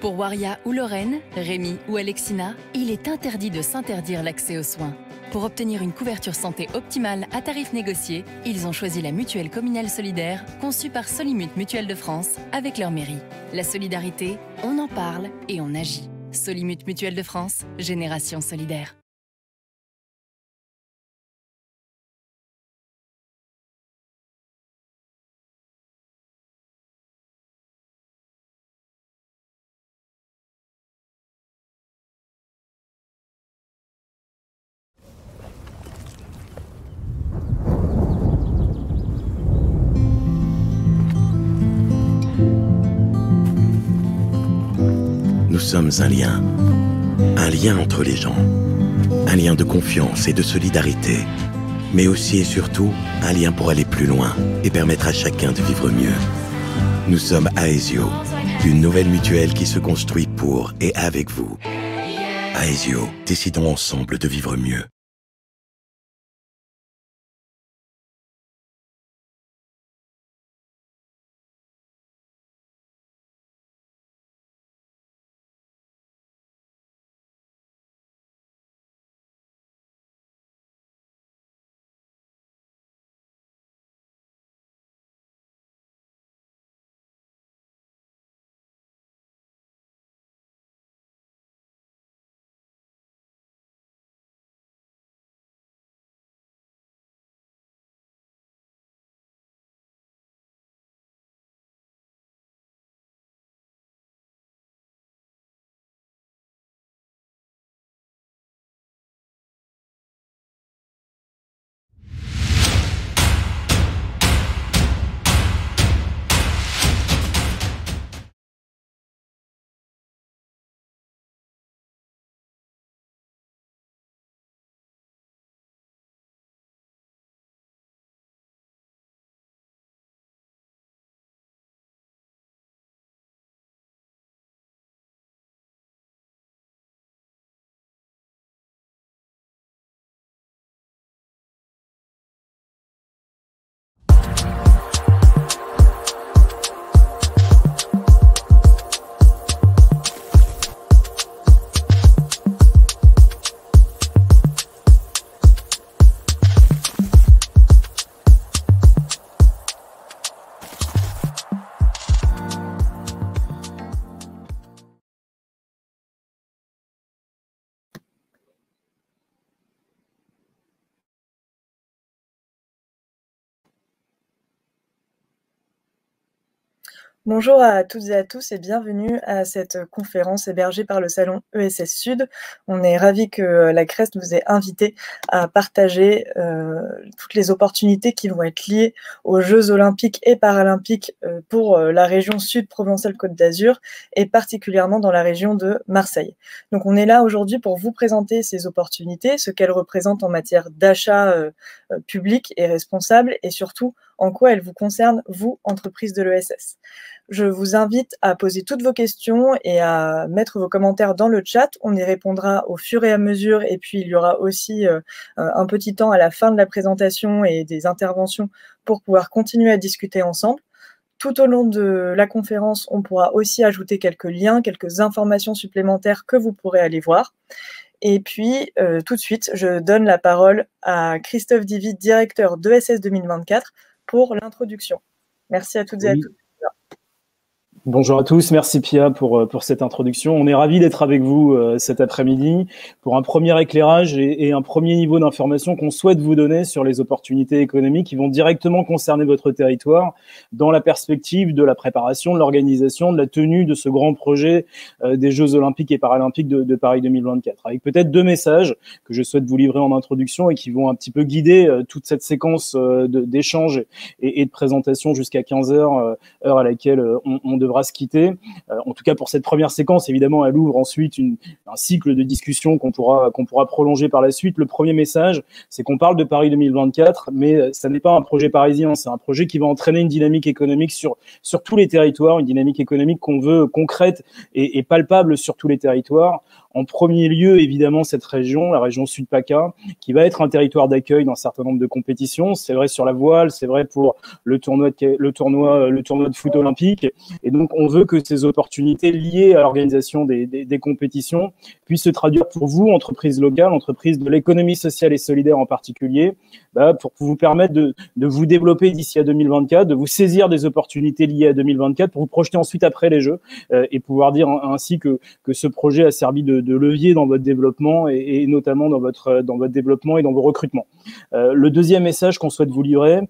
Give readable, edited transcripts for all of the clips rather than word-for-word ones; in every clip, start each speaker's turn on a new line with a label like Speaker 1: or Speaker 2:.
Speaker 1: Pour Waria ou Lorraine, Rémi ou Alexina, il est interdit de s'interdire l'accès aux soins. Pour obtenir une couverture santé optimale à tarif négocié, ils ont choisi la mutuelle communale solidaire conçue par Solimut Mutuelle de France avec leur mairie. La solidarité, on en parle et on agit. Solimut Mutuelle de France, génération solidaire.
Speaker 2: Nous sommes un lien entre les gens, un lien de confiance et de solidarité, mais aussi et surtout un lien pour aller plus loin et permettre à chacun de vivre mieux. Nous sommes Aesio, une nouvelle mutuelle qui se construit pour et avec vous. Aesio, décidons ensemble de vivre mieux.
Speaker 3: Bonjour à toutes et à tous et bienvenue à cette conférence hébergée par le salon ESS Sud. On est ravis que la CREST vous ait invité à partager toutes les opportunités qui vont être liées aux Jeux olympiques et paralympiques pour la région Sud Provence-Alpes-Côte d'Azur et particulièrement dans la région de Marseille. Donc on est là aujourd'hui pour vous présenter ces opportunités, ce qu'elles représentent en matière d'achat public et responsable et surtout en quoi elles vous concernent, vous, entreprise de l'ESS. Je vous invite à poser toutes vos questions et à mettre vos commentaires dans le chat. On y répondra au fur et à mesure et puis il y aura aussi un petit temps à la fin de la présentation et des interventions pour pouvoir continuer à discuter ensemble. Tout au long de la conférence, on pourra aussi ajouter quelques liens, quelques informations supplémentaires que vous pourrez aller voir. Et puis, tout de suite, je donne la parole à Christophe Divy, directeur d'ESS 2024, pour l'introduction. Merci à toutes et à tous.
Speaker 4: Bonjour à tous, merci Pia pour cette introduction. On est ravis d'être avec vous cet après-midi pour un premier éclairage et un premier niveau d'information qu'on souhaite vous donner sur les opportunités économiques qui vont directement concerner votre territoire dans la perspective de la préparation, de l'organisation, de la tenue de ce grand projet des Jeux Olympiques et Paralympiques de Paris 2024. Avec peut-être deux messages que je souhaite vous livrer en introduction et qui vont un petit peu guider toute cette séquence d'échanges et de présentation jusqu'à 15 heures, heure à laquelle on devra se quitter. En tout cas, pour cette première séquence, évidemment, elle ouvre ensuite un cycle de discussion qu'on pourra prolonger par la suite. Le premier message, c'est qu'on parle de Paris 2024, mais ça n'est pas un projet parisien, c'est un projet qui va entraîner une dynamique économique sur tous les territoires, une dynamique économique qu'on veut concrète et palpable sur tous les territoires, En premier lieu, évidemment, cette région, la région Sud-PACA, qui va être un territoire d'accueil d'un certain nombre de compétitions. C'est vrai sur la voile, c'est vrai pour le tournoi de foot olympique. Et donc, on veut que ces opportunités liées à l'organisation des compétitions puissent se traduire pour vous, entreprises locales, entreprises de l'économie sociale et solidaire en particulier, pour vous permettre de vous développer d'ici à 2024, de vous saisir des opportunités liées à 2024 pour vous projeter ensuite après les Jeux et pouvoir dire ainsi que ce projet a servi de levier dans votre développement et notamment dans votre développement et dans vos recrutements. Le deuxième message qu'on souhaite vous livrer,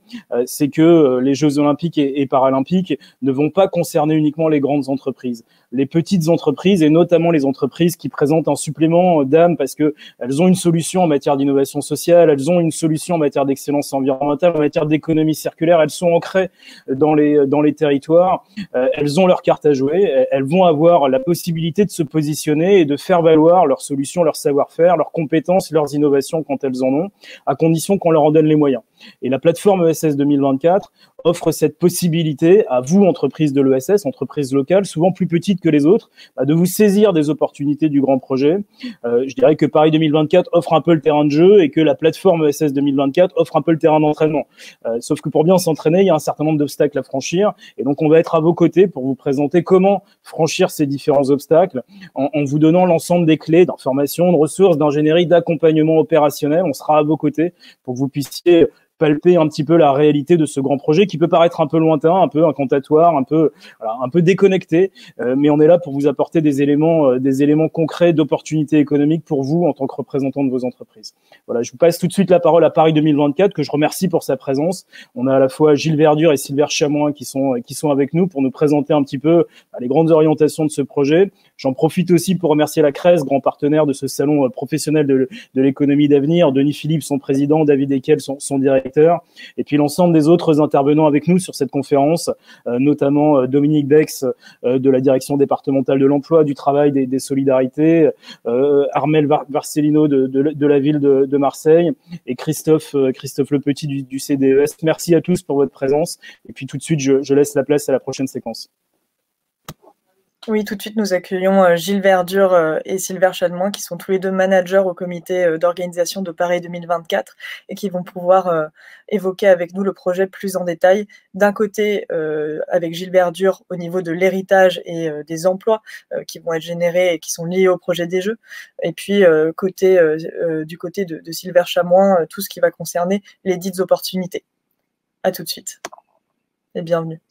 Speaker 4: c'est que les Jeux olympiques et paralympiques ne vont pas concerner uniquement les grandes entreprises. Les petites entreprises et notamment les entreprises qui présentent un supplément d'âme parce que elles ont une solution en matière d'innovation sociale, elles ont une solution en matière d'excellence environnementale, en matière d'économie circulaire, elles sont ancrées dans les territoires, elles ont leur carte à jouer, elles vont avoir la possibilité de se positionner et de faire valoir leurs solutions, leur savoir-faire, leurs compétences, leurs innovations quand elles en ont, à condition qu'on leur en donne les moyens. Et la plateforme ESS 2024 offre cette possibilité à vous, entreprises de l'ESS, entreprises locales, souvent plus petites que les autres, de vous saisir des opportunités du grand projet. Je dirais que Paris 2024 offre un peu le terrain de jeu et que la plateforme ESS 2024 offre un peu le terrain d'entraînement. Sauf que pour bien s'entraîner, il y a un certain nombre d'obstacles à franchir. Et donc, on va être à vos côtés pour vous présenter comment franchir ces différents obstacles en vous donnant l'ensemble des clés d'information, de ressources, d'ingénierie, d'accompagnement opérationnel. On sera à vos côtés pour que vous puissiez palper un petit peu la réalité de ce grand projet qui peut paraître un peu lointain, un peu incantatoire, un peu déconnecté, mais on est là pour vous apporter des éléments concrets d'opportunités économiques pour vous en tant que représentant de vos entreprises. Voilà, je vous passe tout de suite la parole à Paris 2024 que je remercie pour sa présence. On a à la fois Gilles Verdure et Sylvain Chamoin qui sont avec nous pour nous présenter un petit peu les grandes orientations de ce projet. J'en profite aussi pour remercier la CRES, grand partenaire de ce salon professionnel de l'économie d'avenir, Denis Philippe, son président, David Ekel, son directeur, et puis l'ensemble des autres intervenants avec nous sur cette conférence, notamment Dominique Bex de la direction départementale de l'emploi, du travail, des solidarités, Armel Barcelino de la ville de Marseille et Christophe Le Petit du CDES. Merci à tous pour votre présence. Et puis tout de suite, je laisse la place à la prochaine séquence.
Speaker 3: Oui, tout de suite, nous accueillons Gilles Verdure et Sylvain Chamoin, qui sont tous les deux managers au comité d'organisation de Paris 2024 et qui vont pouvoir évoquer avec nous le projet plus en détail. D'un côté, avec Gilles Verdure, au niveau de l'héritage et des emplois qui vont être générés et qui sont liés au projet des Jeux. Et puis, du côté de Sylvain Chamoin, tout ce qui va concerner les dites opportunités. À tout de suite et bienvenue.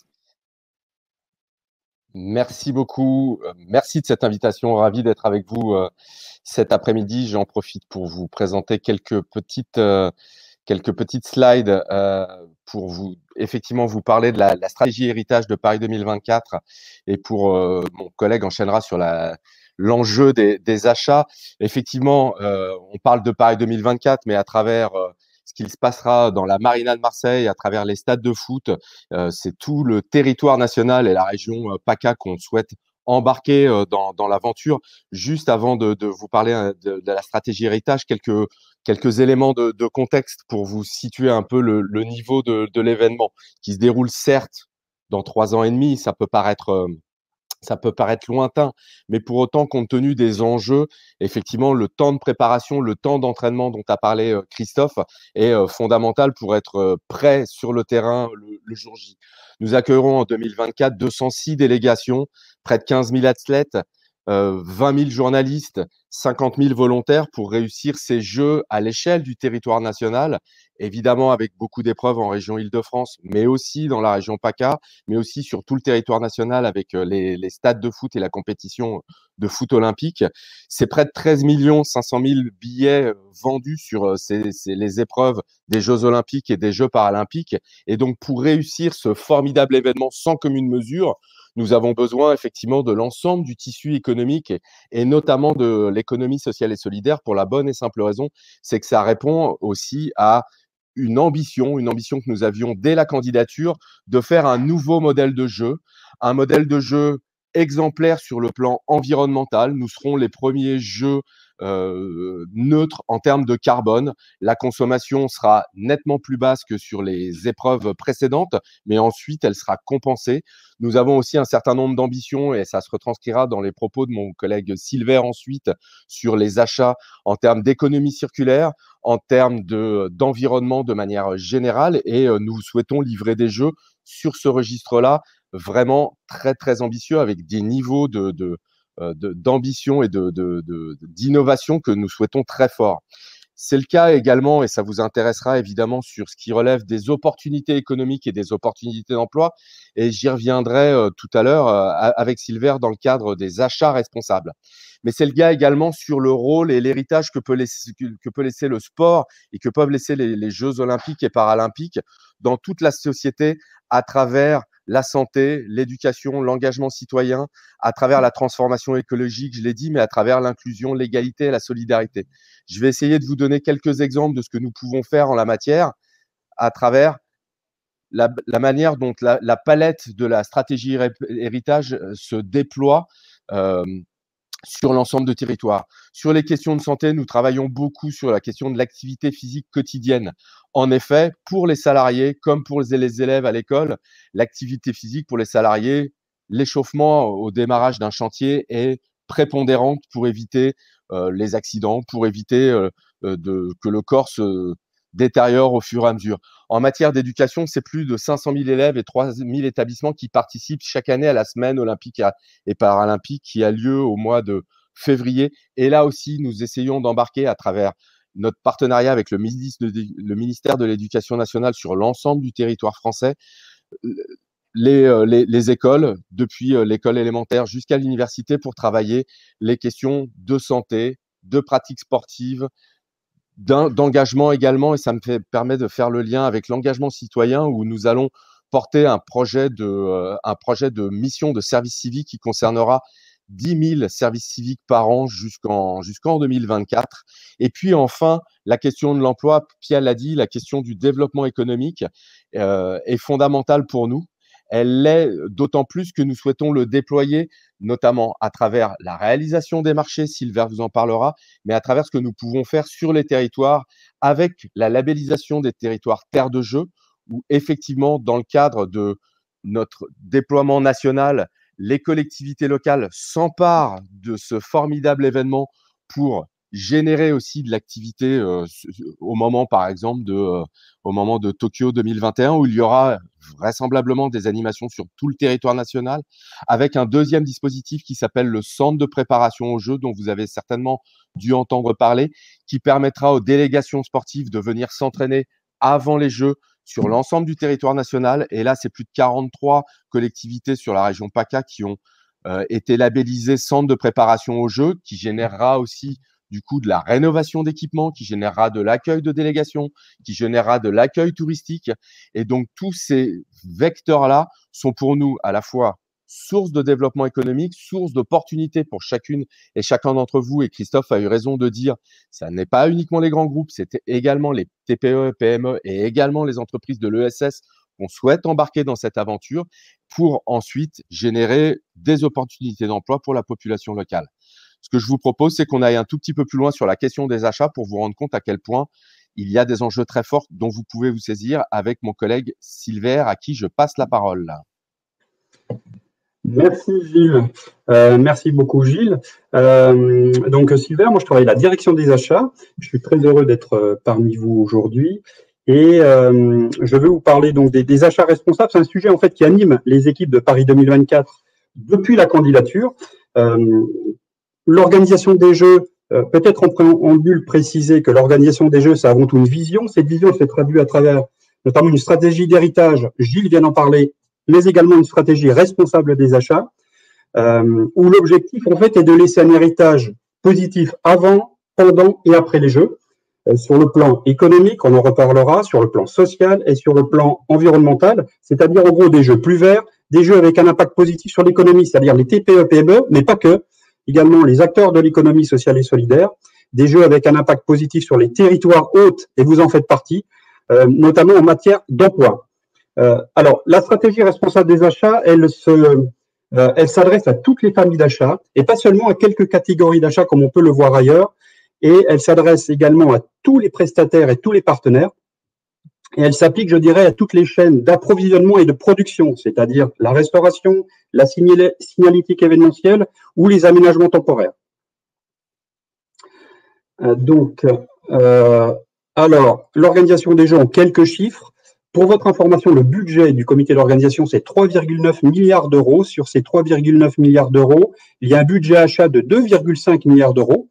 Speaker 5: Merci beaucoup. Merci de cette invitation. Ravi d'être avec vous cet après-midi. J'en profite pour vous présenter quelques petites slides pour vous parler de la stratégie héritage de Paris 2024 et mon collègue enchaînera sur l'enjeu des achats. Effectivement, on parle de Paris 2024, mais à travers ce qu'il se passera dans la Marina de Marseille, à travers les stades de foot, c'est tout le territoire national et la région PACA qu'on souhaite embarquer dans l'aventure. Juste avant de vous parler de la stratégie héritage, quelques éléments de contexte pour vous situer un peu le niveau de l'événement qui se déroule certes dans 3 ans et demi. Ça peut paraître lointain, mais pour autant, compte tenu des enjeux, effectivement, le temps de préparation, le temps d'entraînement dont a parlé Christophe est fondamental pour être prêt sur le terrain le jour J. Nous accueillerons en 2024 206 délégations, près de 15 000 athlètes, 20 000 journalistes, 50 000 volontaires pour réussir ces Jeux à l'échelle du territoire national, évidemment avec beaucoup d'épreuves en région Île-de-France, mais aussi dans la région PACA, mais aussi sur tout le territoire national avec les stades de foot et la compétition de foot olympique. C'est près de 13 500 000 billets vendus sur les épreuves des Jeux olympiques et des Jeux paralympiques. Et donc, pour réussir ce formidable événement sans commune mesure, nous avons besoin effectivement de l'ensemble du tissu économique et notamment de l'économie sociale et solidaire pour la bonne et simple raison, c'est que ça répond aussi à une ambition que nous avions dès la candidature de faire un nouveau modèle de jeu, un modèle de jeu exemplaire sur le plan environnemental. Nous serons les premiers Jeux neutre en termes de carbone. La consommation sera nettement plus basse que sur les épreuves précédentes, mais ensuite elle sera compensée. Nous avons aussi un certain nombre d'ambitions et ça se retranscrira dans les propos de mon collègue Silver ensuite sur les achats en termes d'économie circulaire, en termes d'environnement de manière générale, et nous souhaitons livrer des jeux sur ce registre-là vraiment très très ambitieux avec des niveaux d'ambition et d'innovation que nous souhaitons très forts. C'est le cas également, et ça vous intéressera évidemment, sur ce qui relève des opportunités économiques et des opportunités d'emploi, et j'y reviendrai tout à l'heure avec Silver dans le cadre des achats responsables. Mais c'est le cas également sur le rôle et l'héritage que peut laisser le sport et que peuvent laisser les Jeux olympiques et paralympiques dans toute la société à travers la santé, l'éducation, l'engagement citoyen, à travers la transformation écologique, je l'ai dit, mais à travers l'inclusion, l'égalité et la solidarité. Je vais essayer de vous donner quelques exemples de ce que nous pouvons faire en la matière à travers la manière dont la palette de la stratégie héritage se déploie sur l'ensemble du territoire. Sur les questions de santé, nous travaillons beaucoup sur la question de l'activité physique quotidienne. En effet, pour les salariés, comme pour les élèves à l'école, l'activité physique pour les salariés, l'échauffement au démarrage d'un chantier est prépondérante pour éviter les accidents, pour éviter que le corps se détériore au fur et à mesure. En matière d'éducation, c'est plus de 500 000 élèves et 3 000 établissements qui participent chaque année à la semaine olympique et paralympique qui a lieu au mois de février. Et là aussi, nous essayons d'embarquer à travers notre partenariat avec le ministère de l'Éducation nationale sur l'ensemble du territoire français, les écoles, depuis l'école élémentaire jusqu'à l'université, pour travailler les questions de santé, de pratiques sportives, d'engagement également, et ça permet de faire le lien avec l'engagement citoyen où nous allons porter un projet de mission de service civique qui concernera 10 000 services civiques par an jusqu'en 2024. Et puis enfin, la question de l'emploi, Pia l'a dit, la question du développement économique est fondamentale pour nous. Elle l'est d'autant plus que nous souhaitons le déployer, notamment à travers la réalisation des marchés, Silver vous en parlera, mais à travers ce que nous pouvons faire sur les territoires avec la labellisation des territoires terres de jeu, où effectivement, dans le cadre de notre déploiement national, les collectivités locales s'emparent de ce formidable événement pour générer aussi de l'activité au moment, par exemple, au moment de Tokyo 2021, où il y aura vraisemblablement des animations sur tout le territoire national, avec un deuxième dispositif qui s'appelle le centre de préparation aux Jeux, dont vous avez certainement dû entendre parler, qui permettra aux délégations sportives de venir s'entraîner avant les Jeux sur l'ensemble du territoire national. Et là, c'est plus de 43 collectivités sur la région PACA qui ont été labellisées centre de préparation aux Jeux, qui générera aussi du coup de la rénovation d'équipements, qui générera de l'accueil de délégations, qui générera de l'accueil touristique. Et donc, tous ces vecteurs-là sont pour nous à la fois source de développement économique, source d'opportunités pour chacune et chacun d'entre vous. Et Christophe a eu raison de dire, ça n'est pas uniquement les grands groupes, c'était également les TPE, PME et également les entreprises de l'ESS qu'on souhaite embarquer dans cette aventure pour ensuite générer des opportunités d'emploi pour la population locale. Ce que je vous propose, c'est qu'on aille un tout petit peu plus loin sur la question des achats pour vous rendre compte à quel point il y a des enjeux très forts dont vous pouvez vous saisir avec mon collègue Silver, à qui je passe la parole.
Speaker 6: Merci Gilles. Merci beaucoup Gilles. Donc Silver, moi je travaille à la direction des achats. Je suis très heureux d'être parmi vous aujourd'hui. Et je vais vous parler donc des achats responsables. C'est un sujet en fait qui anime les équipes de Paris 2024 depuis la candidature. L'organisation des Jeux, peut-être en préambule préciser que l'organisation des Jeux, c'est avant tout une vision. Cette vision s'est traduite à travers notamment une stratégie d'héritage, Gilles vient d'en parler, mais également une stratégie responsable des achats, où l'objectif en fait est de laisser un héritage positif avant, pendant et après les Jeux, sur le plan économique, on en reparlera, sur le plan social et sur le plan environnemental, c'est-à-dire en gros des Jeux plus verts, des Jeux avec un impact positif sur l'économie, c'est-à-dire les TPE, PME, mais pas que, également les acteurs de l'économie sociale et solidaire, des Jeux avec un impact positif sur les territoires hôtes, et vous en faites partie, notamment en matière d'emploi. Alors, la stratégie responsable des achats, elle s'adresse à toutes les familles d'achats, et pas seulement à quelques catégories d'achats comme on peut le voir ailleurs, et elle s'adresse également à tous les prestataires et tous les partenaires. Et elle s'applique, je dirais, à toutes les chaînes d'approvisionnement et de production, c'est-à-dire la restauration, la signalétique événementielle ou les aménagements temporaires. Alors, l'organisation des jeux en quelques chiffres. Pour votre information, le budget du comité d'organisation, c'est 3,9 milliards d'euros. Sur ces 3,9 milliards d'euros, il y a un budget achat de 2,5 milliards d'euros.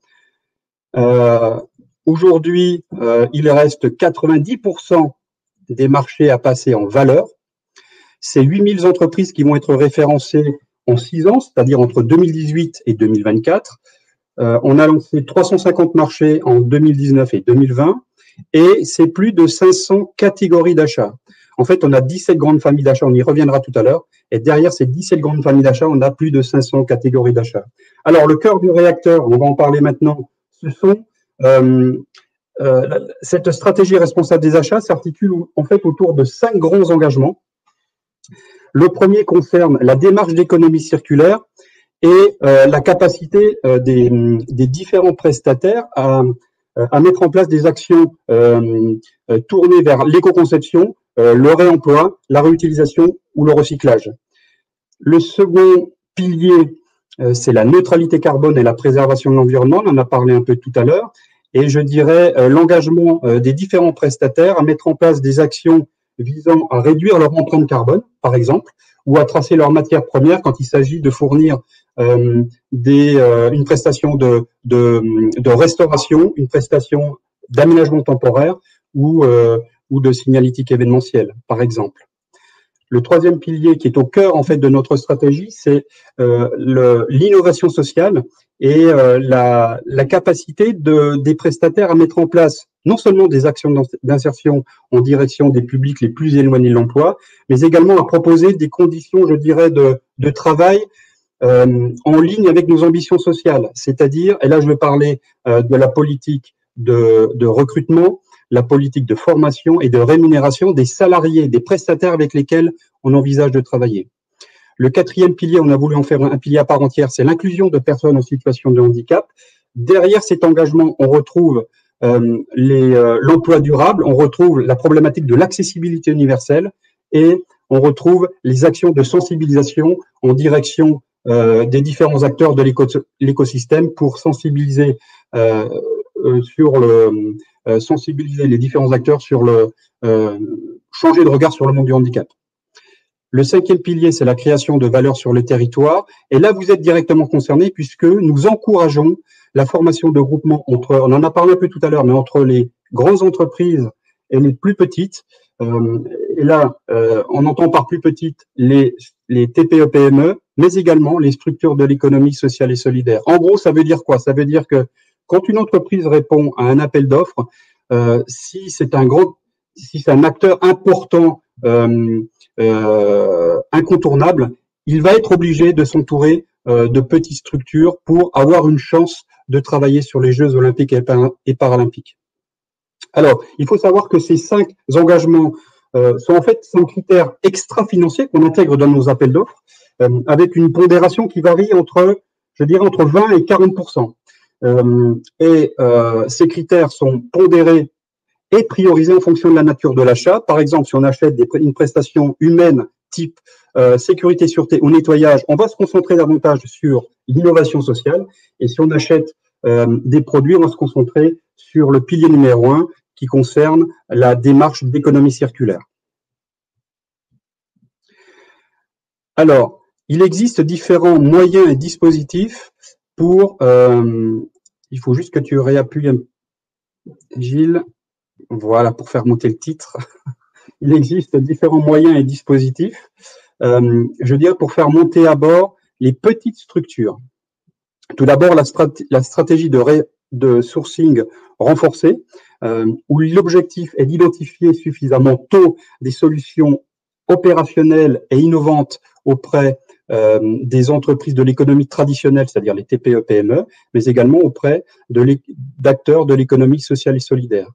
Speaker 6: Aujourd'hui, il reste 90% des marchés à passer en valeur. C'est 8000 entreprises qui vont être référencées en 6 ans, c'est-à-dire entre 2018 et 2024. On a lancé 350 marchés en 2019 et 2020 et c'est plus de 500 catégories d'achats. En fait, on a 17 grandes familles d'achats, on y reviendra tout à l'heure, et derrière ces 17 grandes familles d'achats, on a plus de 500 catégories d'achats. Alors, le cœur du réacteur, on va en parler maintenant, ce sont cette stratégie responsable des achats s'articule en fait autour de 5 grands engagements. Le premier concerne la démarche d'économie circulaire et la capacité des différents prestataires à mettre en place des actions tournées vers l'éco-conception, le réemploi, la réutilisation ou le recyclage. Le second pilier, c'est la neutralité carbone et la préservation de l'environnement, on en a parlé un peu tout à l'heure, et je dirais l'engagement des différents prestataires à mettre en place des actions visant à réduire leur empreinte carbone, par exemple, ou à tracer leurs matières premières quand il s'agit de fournir une prestation de restauration, une prestation d'aménagement temporaire ou de signalétique événementielle, par exemple. Le troisième pilier qui est au cœur en fait de notre stratégie, c'est l'innovation sociale et la capacité des prestataires à mettre en place non seulement des actions d'insertion en direction des publics les plus éloignés de l'emploi, mais également à proposer des conditions, je dirais, de travail en ligne avec nos ambitions sociales. C'est-à-dire, et là je vais parler de la politique de recrutement, la politique de formation et de rémunération des salariés, des prestataires avec lesquels on envisage de travailler. Le quatrième pilier, on a voulu en faire un pilier à part entière, c'est l'inclusion de personnes en situation de handicap. Derrière cet engagement, on retrouve l'emploi durable, on retrouve la problématique de l'accessibilité universelle et on retrouve les actions de sensibilisation en direction des différents acteurs de l'écosystème pour sensibiliser sensibiliser les différents acteurs sur changer de regard sur le monde du handicap. Le cinquième pilier, c'est la création de valeur sur le territoire. Et là, vous êtes directement concernés puisque nous encourageons la formation de groupements on en a parlé un peu tout à l'heure, mais entre les grandes entreprises et les plus petites. Et là, on entend par plus petites les TPE-PME, mais également les structures de l'économie sociale et solidaire. En gros, ça veut dire quoi? Ça veut dire que quand une entreprise répond à un appel d'offres, si c'est un acteur important, incontournable, il va être obligé de s'entourer de petites structures pour avoir une chance de travailler sur les Jeux olympiques et paralympiques. Alors, il faut savoir que ces 5 engagements sont en fait 5 critères extra-financiers qu'on intègre dans nos appels d'offres, avec une pondération qui varie entre 20 et 40%. Ces critères sont pondérés et priorisés en fonction de la nature de l'achat. Par exemple, si on achète une prestation humaine type sécurité, sûreté ou nettoyage, on va se concentrer davantage sur l'innovation sociale. Et si on achète des produits, on va se concentrer sur le pilier numéro 1 qui concerne la démarche d'économie circulaire. Alors, il existe différents moyens et dispositifs pour... il faut juste que tu réappuies, Gilles. Voilà, pour faire monter le titre. Il existe différents moyens et dispositifs, je dirais, pour faire monter à bord les petites structures. Tout d'abord, la stratégie de sourcing renforcée, où l'objectif est d'identifier suffisamment tôt des solutions opérationnelles et innovantes auprès des entreprises de l'économie traditionnelle, c'est-à-dire les TPE-PME, mais également auprès d'acteurs de l'économie sociale et solidaire.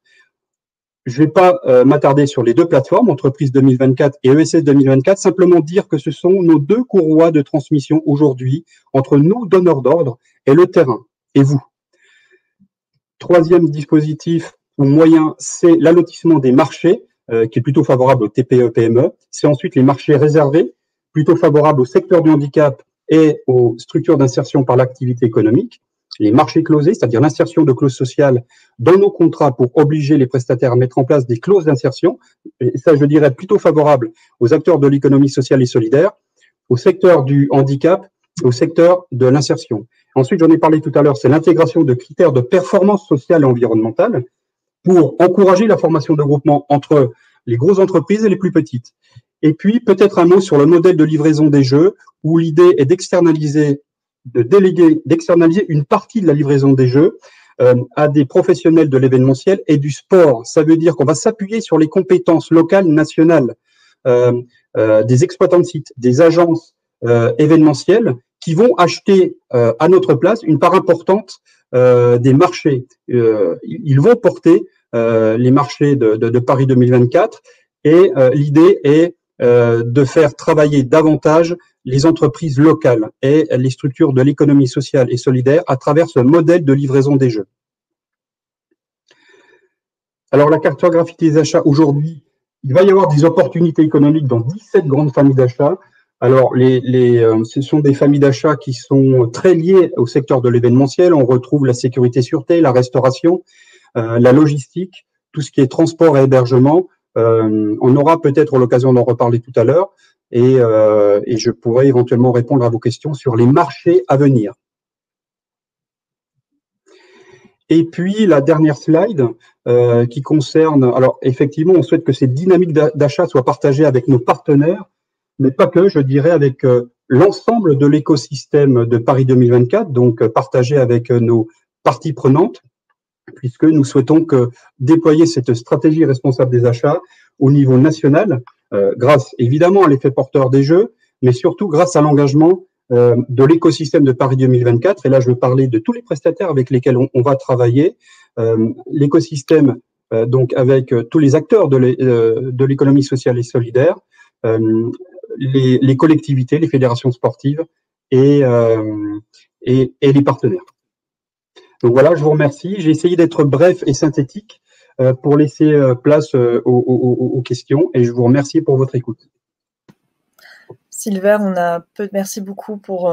Speaker 6: Je ne vais pas m'attarder sur les 2 plateformes, Entreprise 2024 et ESS 2024, simplement dire que ce sont nos 2 courroies de transmission aujourd'hui entre nos donneurs d'ordre et le terrain, et vous. Troisième dispositif ou moyen, c'est l'allotissement des marchés, qui est plutôt favorable aux TPE-PME. C'est ensuite les marchés réservés, plutôt favorables au secteur du handicap et aux structures d'insertion par l'activité économique. Les marchés closés, c'est-à-dire l'insertion de clauses sociales dans nos contrats pour obliger les prestataires à mettre en place des clauses d'insertion. Et ça, je dirais, plutôt favorable aux acteurs de l'économie sociale et solidaire, au secteur du handicap, au secteur de l'insertion. Ensuite, j'en ai parlé tout à l'heure, c'est l'intégration de critères de performance sociale et environnementale pour encourager la formation de groupements entre les grosses entreprises et les plus petites. Et puis, peut-être un mot sur le modèle de livraison des jeux, où l'idée est d'externaliser une partie de la livraison des jeux à des professionnels de l'événementiel et du sport. Ça veut dire qu'on va s'appuyer sur les compétences locales, nationales, des exploitants de sites, des agences événementielles qui vont acheter à notre place une part importante des marchés. Ils vont porter les marchés de Paris 2024 et l'idée est de faire travailler davantage les entreprises locales et les structures de l'économie sociale et solidaire à travers ce modèle de livraison des jeux. Alors, la cartographie des achats aujourd'hui, il va y avoir des opportunités économiques dans 17 grandes familles d'achats. Alors, ce sont des familles d'achats qui sont très liées au secteur de l'événementiel. On retrouve la sécurité-sûreté, la restauration, la logistique, tout ce qui est transport et hébergement. On aura peut-être l'occasion d'en reparler tout à l'heure et je pourrai éventuellement répondre à vos questions sur les marchés à venir. Et puis, la dernière slide qui concerne… Alors, effectivement, on souhaite que ces dynamiques d'achat soient partagées avec nos partenaires, mais pas que, je dirais, avec l'ensemble de l'écosystème de Paris 2024, donc partagé avec nos parties prenantes, puisque nous souhaitons déployer cette stratégie responsable des achats au niveau national, grâce évidemment à l'effet porteur des jeux, mais surtout grâce à l'engagement de l'écosystème de Paris 2024. Et là, je veux parler de tous les prestataires avec lesquels on va travailler. L'écosystème, donc avec tous les acteurs de l'économie sociale et solidaire, les collectivités, les fédérations sportives et les partenaires. Donc voilà, je vous remercie. J'ai essayé d'être bref et synthétique pour laisser place aux questions et je vous remercie pour votre écoute.
Speaker 3: Sylvain, merci beaucoup pour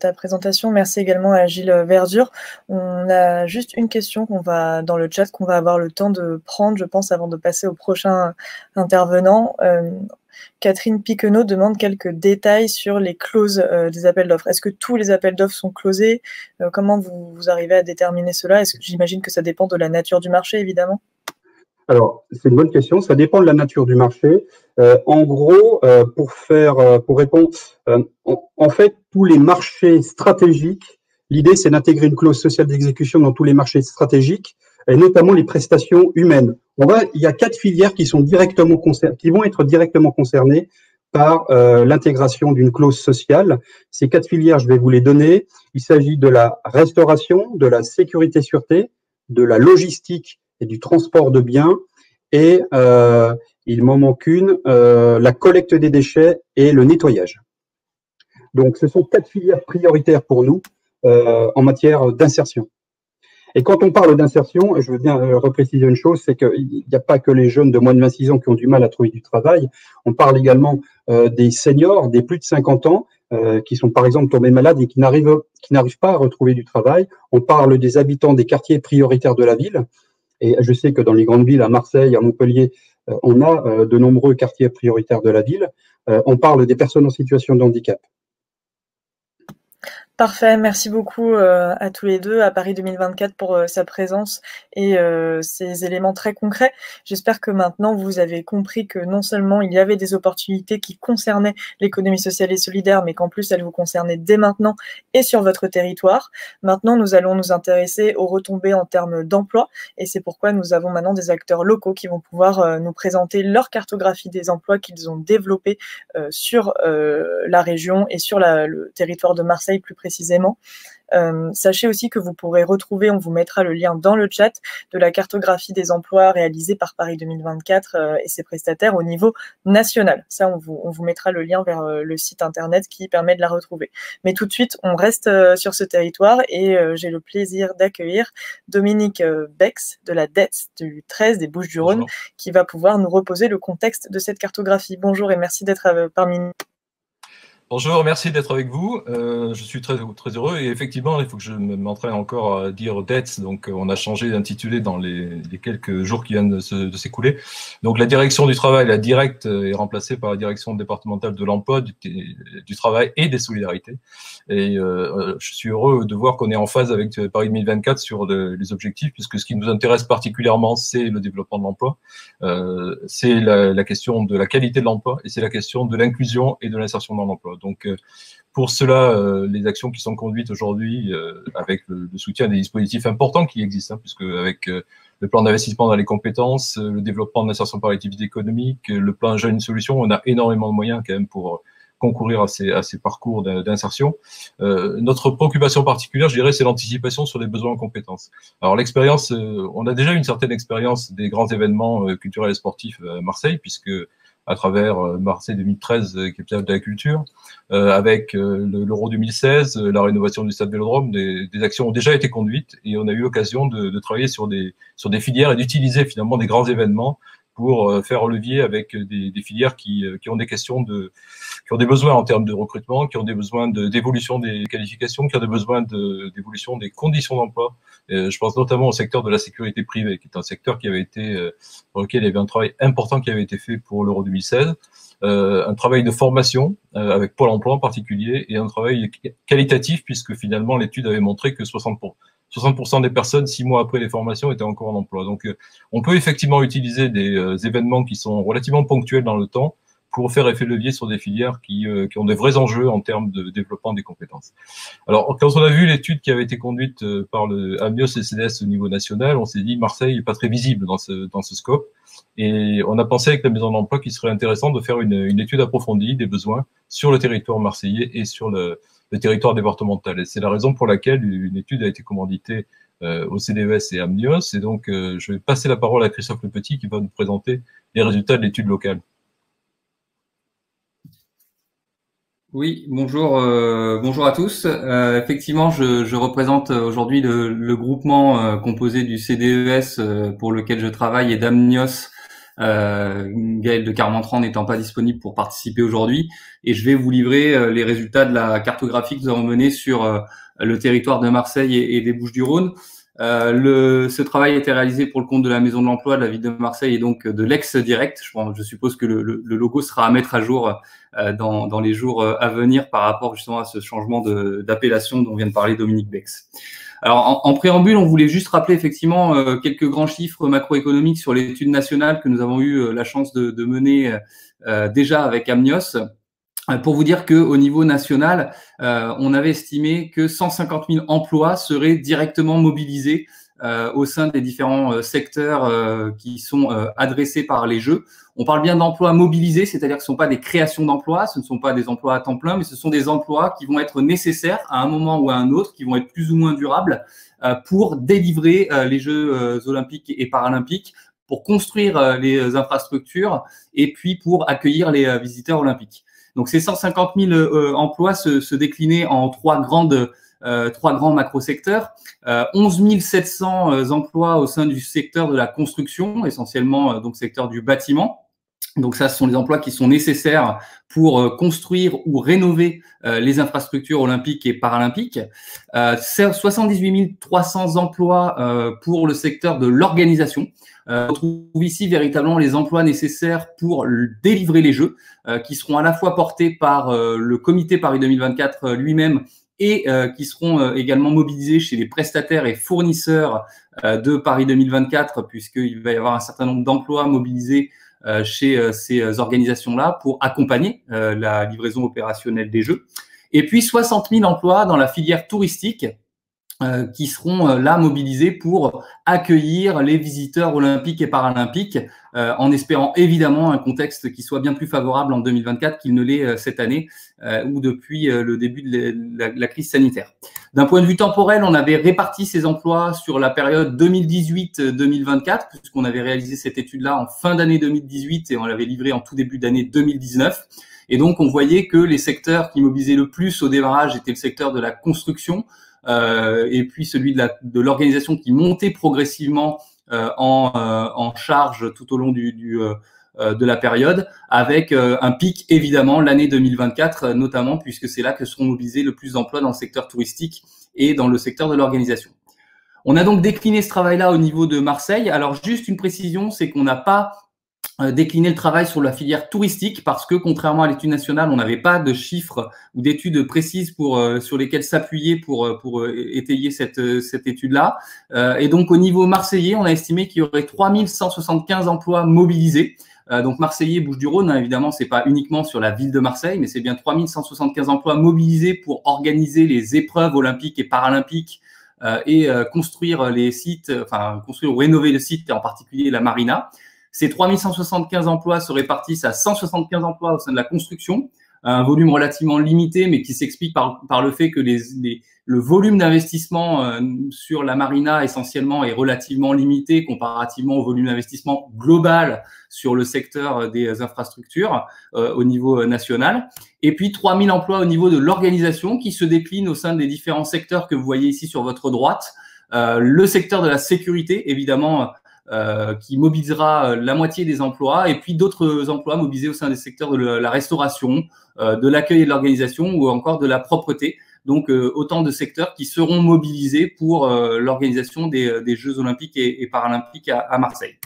Speaker 3: ta présentation. Merci également à Gilles Verdure. On a juste une question dans le chat qu'on va avoir le temps de prendre, je pense, avant de passer au prochain intervenant. Catherine Piquenot demande quelques détails sur les clauses des appels d'offres. Est-ce que tous les appels d'offres sont closés? Comment vous arrivez à déterminer cela? J'imagine que ça dépend de la nature du marché, évidemment.
Speaker 6: Alors, c'est une bonne question. Ça dépend de la nature du marché. En gros, pour répondre, en fait, tous les marchés stratégiques, l'idée, c'est d'intégrer une clause sociale d'exécution dans tous les marchés stratégiques, et notamment les prestations humaines. Il y a 4 filières qui vont être directement concernées par l'intégration d'une clause sociale. Ces 4 filières, je vais vous les donner. Il s'agit de la restauration, de la sécurité-sûreté, de la logistique et du transport de biens, et il m'en manque une, la collecte des déchets et le nettoyage. Donc, ce sont 4 filières prioritaires pour nous en matière d'insertion. Et quand on parle d'insertion, je veux bien repréciser une chose, c'est qu'il n'y a pas que les jeunes de moins de 26 ans qui ont du mal à trouver du travail. On parle également des seniors, des plus de 50 ans, qui sont par exemple tombés malades et qui n'arrivent pas à retrouver du travail. On parle des habitants des quartiers prioritaires de la ville. Et je sais que dans les grandes villes, à Marseille, à Montpellier, on a de nombreux quartiers prioritaires de la ville. On parle des personnes en situation de handicap.
Speaker 3: Parfait, merci beaucoup à tous les deux, à Paris 2024 pour sa présence et ces éléments très concrets. J'espère que maintenant vous avez compris que non seulement il y avait des opportunités qui concernaient l'économie sociale et solidaire, mais qu'en plus elles vous concernaient dès maintenant et sur votre territoire. Maintenant, nous allons nous intéresser aux retombées en termes d'emploi et c'est pourquoi nous avons maintenant des acteurs locaux qui vont pouvoir nous présenter leur cartographie des emplois qu'ils ont développés sur la région et sur le territoire de Marseille plus précisément. Sachez aussi que vous pourrez retrouver, on vous mettra le lien dans le chat, de la cartographie des emplois réalisée par Paris 2024 et ses prestataires au niveau national. Ça, on vous mettra le lien vers le site internet qui permet de la retrouver. Mais tout de suite, on reste sur ce territoire et j'ai le plaisir d'accueillir Dominique Bex de la DETS du 13 des Bouches-du-Rhône qui va pouvoir nous reposer le contexte de cette cartographie. Bonjour et merci d'être parmi nous.
Speaker 7: Bonjour, merci d'être avec vous. Je suis très heureux et effectivement, il faut que je m'entraîne encore à dire DETS. Donc, on a changé d'intitulé dans les quelques jours qui viennent de s'écouler. Donc, la direction du travail, la directe, est remplacée par la direction départementale de l'emploi, du travail et des solidarités. Et je suis heureux de voir qu'on est en phase avec Paris 2024 sur les objectifs, puisque ce qui nous intéresse particulièrement, c'est le développement de l'emploi, c'est la question de la qualité de l'emploi et c'est la question de l'inclusion et de l'insertion dans l'emploi. Donc, pour cela, les actions qui sont conduites aujourd'hui, avec le soutien des dispositifs importants qui existent, hein, puisque avec le plan d'investissement dans les compétences, le développement de l'insertion par l'activité économique, le plan Jeunes Solutions, on a énormément de moyens quand même pour concourir à ces parcours d'insertion. Notre préoccupation particulière, je dirais, c'est l'anticipation sur les besoins en compétences. Alors l'expérience, on a déjà une certaine expérience des grands événements culturels et sportifs à Marseille, puisque à travers Marseille 2013, capitale de la culture, avec l'Euro 2016, la rénovation du stade Vélodrome, des actions ont déjà été conduites et on a eu l'occasion de travailler sur des filières et d'utiliser finalement des grands événements pour faire levier avec des filières qui ont des questions qui ont des besoins en termes de recrutement, qui ont des besoins d'évolution des qualifications, qui ont des besoins d'évolution des conditions d'emploi. Je pense notamment au secteur de la sécurité privée, qui est un secteur qui avait été, pour lequel il y avait un travail important qui avait été fait pour l'Euro 2016, un travail de formation avec Pôle emploi en particulier, et un travail qualitatif, puisque finalement l'étude avait montré que 60% des personnes, 6 mois après les formations, étaient encore en emploi. Donc, on peut effectivement utiliser des événements qui sont relativement ponctuels dans le temps pour faire effet levier sur des filières qui ont des vrais enjeux en termes de développement des compétences. Alors, quand on a vu l'étude qui avait été conduite par le Amnios et CDS au niveau national, on s'est dit Marseille n'est pas très visible dans ce scope. Et on a pensé avec la Maison de l'Emploi qu'il serait intéressant de faire une étude approfondie des besoins sur le territoire marseillais et sur le territoire départemental. Et c'est la raison pour laquelle une étude a été commanditée au CDES et Amnios. Et donc, je vais passer la parole à Christophe Le Petit qui va nous présenter les résultats de l'étude locale.
Speaker 8: Oui, bonjour, bonjour à tous. Effectivement, je représente aujourd'hui le groupement composé du CDES pour lequel je travaille et d'Amnios, Gaël de Carmentran n'étant pas disponible pour participer aujourd'hui. Et je vais vous livrer les résultats de la cartographie que nous avons menée sur le territoire de Marseille et des Bouches-du-Rhône. Ce travail a été réalisé pour le compte de la Maison de l'Emploi de la ville de Marseille et donc de l'ex-direct. Je suppose que le logo sera à mettre à jour dans les jours à venir par rapport justement à ce changement d'appellation dont vient de parler Dominique Bex. Alors, en préambule, on voulait juste rappeler effectivement quelques grands chiffres macroéconomiques sur l'étude nationale que nous avons eu la chance de mener déjà avec Amnios. Pour vous dire qu'au niveau national, on avait estimé que 150 000 emplois seraient directement mobilisés au sein des différents secteurs qui sont adressés par les jeux. On parle bien d'emplois mobilisés, c'est-à-dire que ce ne sont pas des créations d'emplois, ce ne sont pas des emplois à temps plein, mais ce sont des emplois qui vont être nécessaires à un moment ou à un autre, qui vont être plus ou moins durables pour délivrer les Jeux olympiques et paralympiques, pour construire les infrastructures et puis pour accueillir les visiteurs olympiques. Donc, ces 150 000 emplois se déclinaient en trois grands macro-secteurs. 11 700 emplois au sein du secteur de la construction, essentiellement donc secteur du bâtiment. Donc ça, ce sont les emplois qui sont nécessaires pour construire ou rénover les infrastructures olympiques et paralympiques. 78 300 emplois pour le secteur de l'organisation. On trouve ici véritablement les emplois nécessaires pour délivrer les Jeux, qui seront à la fois portés par le comité Paris 2024 lui-même et qui seront également mobilisés chez les prestataires et fournisseurs de Paris 2024, puisqu'il va y avoir un certain nombre d'emplois mobilisés chez ces organisations-là pour accompagner la livraison opérationnelle des Jeux. Et puis 60 000 emplois dans la filière touristique, qui seront là mobilisés pour accueillir les visiteurs olympiques et paralympiques, en espérant évidemment un contexte qui soit bien plus favorable en 2024 qu'il ne l'est cette année ou depuis le début de la crise sanitaire. D'un point de vue temporel, on avait réparti ces emplois sur la période 2018-2024, puisqu'on avait réalisé cette étude-là en fin d'année 2018 et on l'avait livrée en tout début d'année 2019. Et donc, on voyait que les secteurs qui mobilisaient le plus au démarrage étaient le secteur de la construction, et puis celui de l'organisation qui montait progressivement en charge tout au long de la période, avec un pic évidemment l'année 2024 notamment, puisque c'est là que seront mobilisés le plus d'emplois dans le secteur touristique et dans le secteur de l'organisation. On a donc décliné ce travail-là au niveau de Marseille. Alors juste une précision, c'est qu'on n'a pas décliner le travail sur la filière touristique parce que contrairement à l'étude nationale, on n'avait pas de chiffres ou d'études précises sur lesquelles s'appuyer pour étayer cette étude-là. Et donc au niveau marseillais, on a estimé qu'il y aurait 3175 emplois mobilisés. Donc Marseillais, Bouches-du-Rhône, hein, évidemment, c'est pas uniquement sur la ville de Marseille, mais c'est bien 3175 emplois mobilisés pour organiser les épreuves olympiques et paralympiques et construire les sites, enfin construire ou rénover le site, et en particulier la marina. Ces 3175 emplois se répartissent à 175 emplois au sein de la construction, un volume relativement limité, mais qui s'explique par le fait que le volume d'investissement sur la marina essentiellement est relativement limité comparativement au volume d'investissement global sur le secteur des infrastructures au niveau national. Et puis 3000 emplois au niveau de l'organisation qui se déclinent au sein des différents secteurs que vous voyez ici sur votre droite. Le secteur de la sécurité, évidemment, qui mobilisera la moitié des emplois, et puis d'autres emplois mobilisés au sein des secteurs de la restauration, de l'accueil et de l'organisation ou encore de la propreté. Donc, autant de secteurs qui seront mobilisés pour l'organisation des Jeux olympiques et paralympiques à Marseille.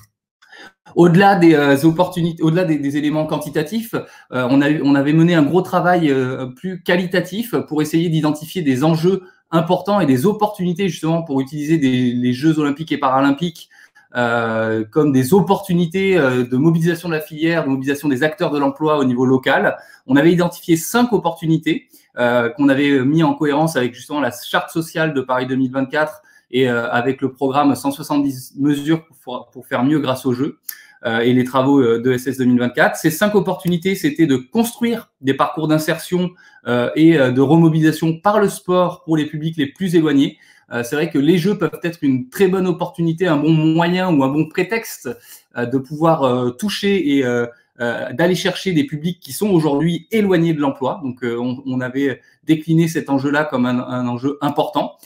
Speaker 8: Au-delà des opportunités, au-delà des éléments quantitatifs, on avait mené un gros travail plus qualitatif pour essayer d'identifier des enjeux importants et des opportunités justement pour utiliser les Jeux olympiques et paralympiques comme des opportunités de mobilisation de la filière, de mobilisation des acteurs de l'emploi au niveau local. On avait identifié 5 opportunités qu'on avait mis en cohérence avec justement la charte sociale de Paris 2024 et avec le programme 170 mesures pour faire mieux grâce aux Jeux et les travaux de SS 2024. Ces 5 opportunités, c'était de construire des parcours d'insertion et de remobilisation par le sport pour les publics les plus éloignés. C'est vrai que les Jeux peuvent être une très bonne opportunité, un bon moyen ou un bon prétexte de pouvoir toucher et d'aller chercher des publics qui sont aujourd'hui éloignés de l'emploi. Donc, on avait décliné cet enjeu-là comme un enjeu important.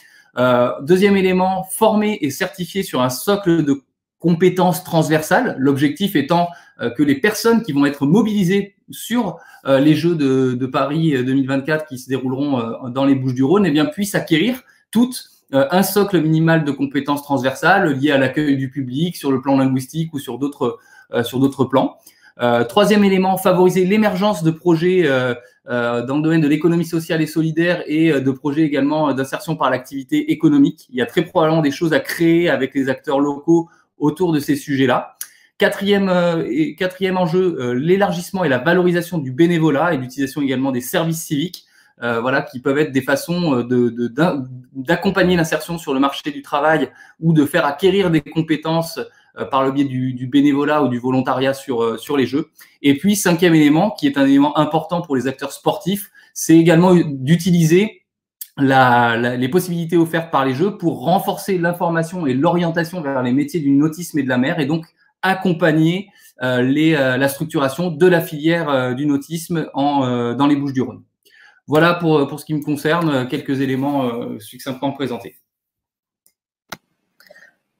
Speaker 8: Deuxième élément, former et certifier sur un socle de compétences transversales. L'objectif étant que les personnes qui vont être mobilisées sur les Jeux de Paris 2024 qui se dérouleront dans les Bouches-du-Rhône, eh bien, puissent acquérir toutes un socle minimal de compétences transversales liées à l'accueil du public sur le plan linguistique ou sur d'autres plans. Troisième élément, favoriser l'émergence de projets dans le domaine de l'économie sociale et solidaire et de projets également d'insertion par l'activité économique. Il y a très probablement des choses à créer avec les acteurs locaux autour de ces sujets-là. Quatrième enjeu, l'élargissement et la valorisation du bénévolat et l'utilisation également des services civiques. Voilà, qui peuvent être des façons d'accompagner l'insertion sur le marché du travail ou de faire acquérir des compétences par le biais du bénévolat ou du volontariat sur les Jeux. Et puis, cinquième élément, qui est un élément important pour les acteurs sportifs, c'est également d'utiliser les possibilités offertes par les Jeux pour renforcer l'information et l'orientation vers les métiers du nautisme et de la mer, et donc accompagner la structuration de la filière du nautisme dans les Bouches-du-Rhône. Voilà pour ce qui me concerne, quelques éléments succinctement présentés.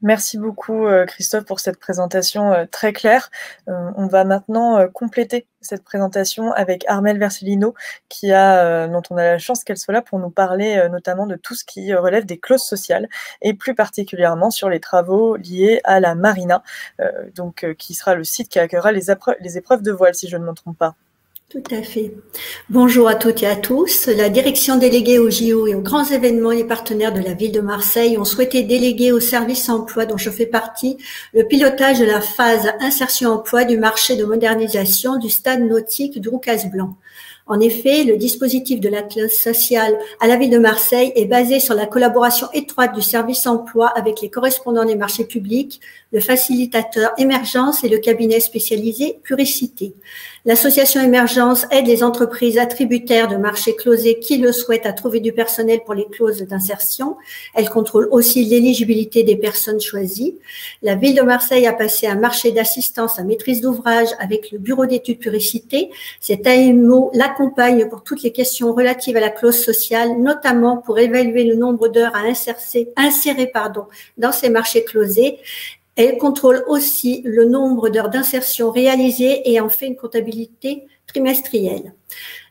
Speaker 3: Merci beaucoup Christophe pour cette présentation très claire. On va maintenant compléter cette présentation avec Armelle Vercellino dont on a la chance qu'elle soit là pour nous parler notamment de tout ce qui relève des clauses sociales et plus particulièrement sur les travaux liés à la marina, qui sera le site qui accueillera les épreuves de voile si je ne me trompe pas.
Speaker 9: Tout à fait. Bonjour à toutes et à tous. La direction déléguée aux JO et aux grands événements et partenaires de la ville de Marseille ont souhaité déléguer au service emploi dont je fais partie le pilotage de la phase insertion emploi du marché de modernisation du stade nautique du Roucas-Blanc. En effet, le dispositif de la classe sociale à la ville de Marseille est basé sur la collaboration étroite du service emploi avec les correspondants des marchés publics, le facilitateur Émergence et le cabinet spécialisé Pluricité. L'association Émergence aide les entreprises attributaires de marchés closés qui le souhaitent à trouver du personnel pour les clauses d'insertion. Elle contrôle aussi l'éligibilité des personnes choisies. La ville de Marseille a passé un marché d'assistance à maîtrise d'ouvrage avec le bureau d'études Pluricité. Cet AMO l'accompagne pour toutes les questions relatives à la clause sociale, notamment pour évaluer le nombre d'heures à insérer dans ces marchés closés. Elle contrôle aussi le nombre d'heures d'insertion réalisées et en fait une comptabilité trimestrielle.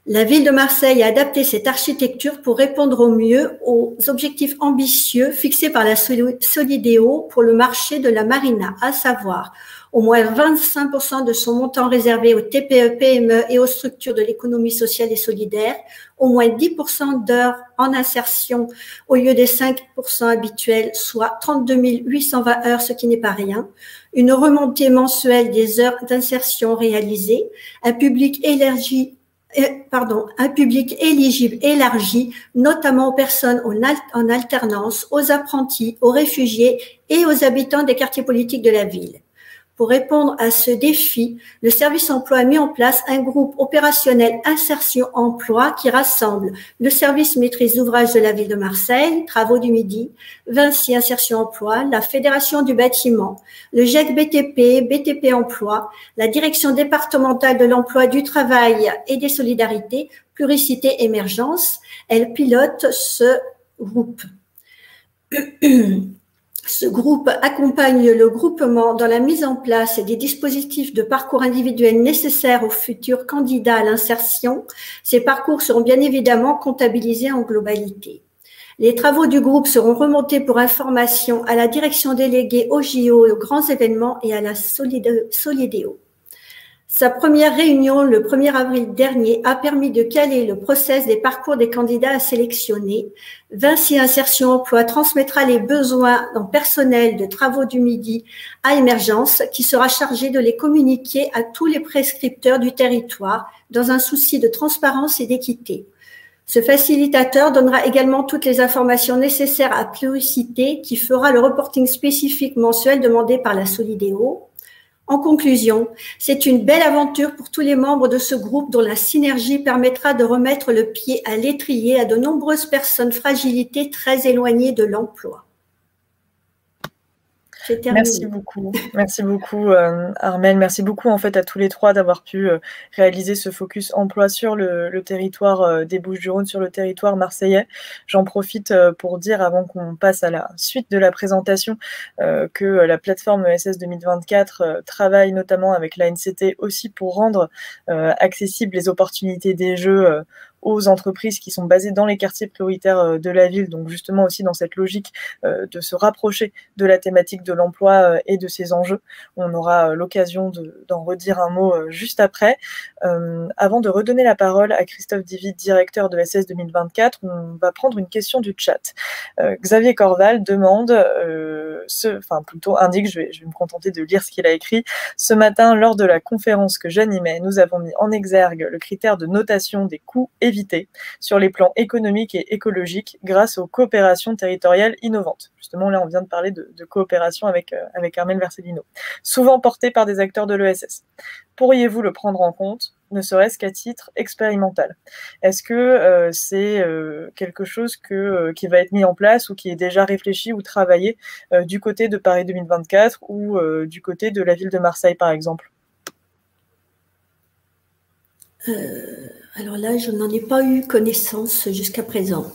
Speaker 9: La ville de Marseille a adapté cette architecture pour répondre au mieux aux objectifs ambitieux fixés par la Solideo pour le marché de la marina, à savoir au moins 25% de son montant réservé aux TPE, PME et aux structures de l'économie sociale et solidaire, au moins 10% d'heures en insertion au lieu des 5% habituels, soit 32 820 heures, ce qui n'est pas rien, une remontée mensuelle des heures d'insertion réalisées, un public éligible élargi, notamment aux personnes en alternance, aux apprentis, aux réfugiés et aux habitants des quartiers politiques de la ville. Pour répondre à ce défi, le service emploi a mis en place un groupe opérationnel insertion emploi qui rassemble le service maîtrise d'ouvrage de la ville de Marseille, Travaux du Midi, Vinci Insertion Emploi, la Fédération du bâtiment, le GIEC BTP, BTP Emploi, la Direction départementale de l'emploi, du travail et des solidarités, Pluricité Émergence. Elle pilote ce groupe. Ce groupe accompagne le groupement dans la mise en place des dispositifs de parcours individuels nécessaires aux futurs candidats à l'insertion. Ces parcours seront bien évidemment comptabilisés en globalité. Les travaux du groupe seront remontés pour information à la direction déléguée aux JO et aux grands événements et à la Solideo. Sa première réunion le 1er avril dernier a permis de caler le process des parcours des candidats à sélectionner. Vinci Insertion Emploi transmettra les besoins en personnel de Travaux du Midi à Émergence, qui sera chargé de les communiquer à tous les prescripteurs du territoire dans un souci de transparence et d'équité. Ce facilitateur donnera également toutes les informations nécessaires à Pluricité, qui fera le reporting spécifique mensuel demandé par la Solideo. En conclusion, c'est une belle aventure pour tous les membres de ce groupe dont la synergie permettra de remettre le pied à l'étrier à de nombreuses personnes fragilités très éloignées de l'emploi.
Speaker 3: Merci beaucoup Armelle. Merci beaucoup en fait à tous les trois d'avoir pu réaliser ce focus emploi sur le territoire des Bouches-du-Rhône, sur le territoire marseillais. J'en profite pour dire, avant qu'on passe à la suite de la présentation, que la plateforme ESS 2024 travaille notamment avec l'ANCT aussi pour rendre accessibles les opportunités des jeux aux entreprises qui sont basées dans les quartiers prioritaires de la ville, donc justement aussi dans cette logique de se rapprocher de la thématique de l'emploi et de ses enjeux. On aura l'occasion d'en redire un mot juste après. Avant de redonner la parole à Christophe Divit, directeur de SS 2024, on va prendre une question du chat. Xavier Corval demande, indique, je vais me contenter de lire ce qu'il a écrit. Ce matin, lors de la conférence que j'animais, nous avons mis en exergue le critère de notation des coûts évités sur les plans économiques et écologiques grâce aux coopérations territoriales innovantes. Justement, là, on vient de parler de coopération avec Armelle Versellino, souvent portée par des acteurs de l'ESS. Pourriez-vous le prendre en compte, ne serait-ce qu'à titre expérimental? Est-ce que c'est quelque chose qui va être mis en place ou qui est déjà réfléchi ou travaillé du côté de Paris 2024 ou du côté de la ville de Marseille, par exemple?
Speaker 9: Alors là, je n'en ai pas eu connaissance jusqu'à présent.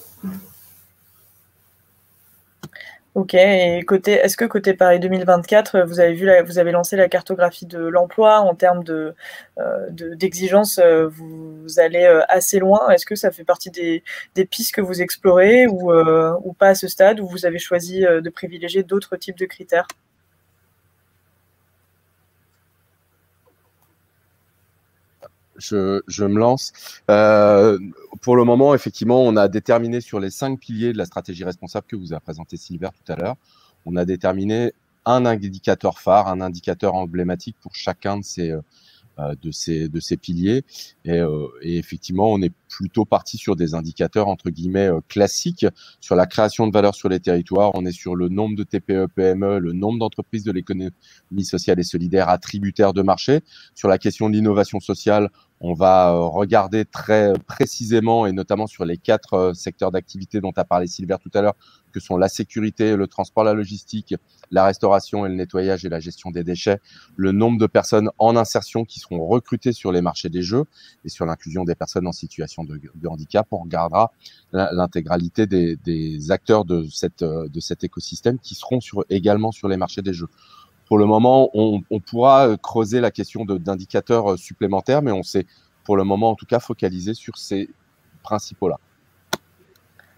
Speaker 3: Ok, et est-ce que côté Paris 2024, vous avez lancé la cartographie de l'emploi en termes d'exigences, vous allez assez loin? Est-ce que ça fait partie des pistes que vous explorez ou pas à ce stade, ou vous avez choisi de privilégier d'autres types de critères?
Speaker 5: je me lance. Pour le moment, effectivement, on a déterminé sur les 5 piliers de la stratégie responsable que vous a présenté Sylvain tout à l'heure, on a déterminé un indicateur phare, un indicateur emblématique pour chacun de ces piliers. Et effectivement, on est plutôt parti sur des indicateurs entre guillemets classiques sur la création de valeur sur les territoires. On est sur le nombre de TPE, PME, le nombre d'entreprises de l'économie sociale et solidaire attributaires de marché. Sur la question de l'innovation sociale, on va regarder très précisément et notamment sur les 4 secteurs d'activité dont a parlé Sylvain tout à l'heure, que sont la sécurité, le transport, la logistique, la restauration et le nettoyage et la gestion des déchets, le nombre de personnes en insertion qui seront recrutées sur les marchés des jeux et sur l'inclusion des personnes en situation de handicap. On regardera l'intégralité des acteurs de cet écosystème qui seront également sur les marchés des jeux. Pour le moment, on pourra creuser la question d'indicateurs supplémentaires, mais on s'est pour le moment en tout cas focalisé sur ces principaux-là.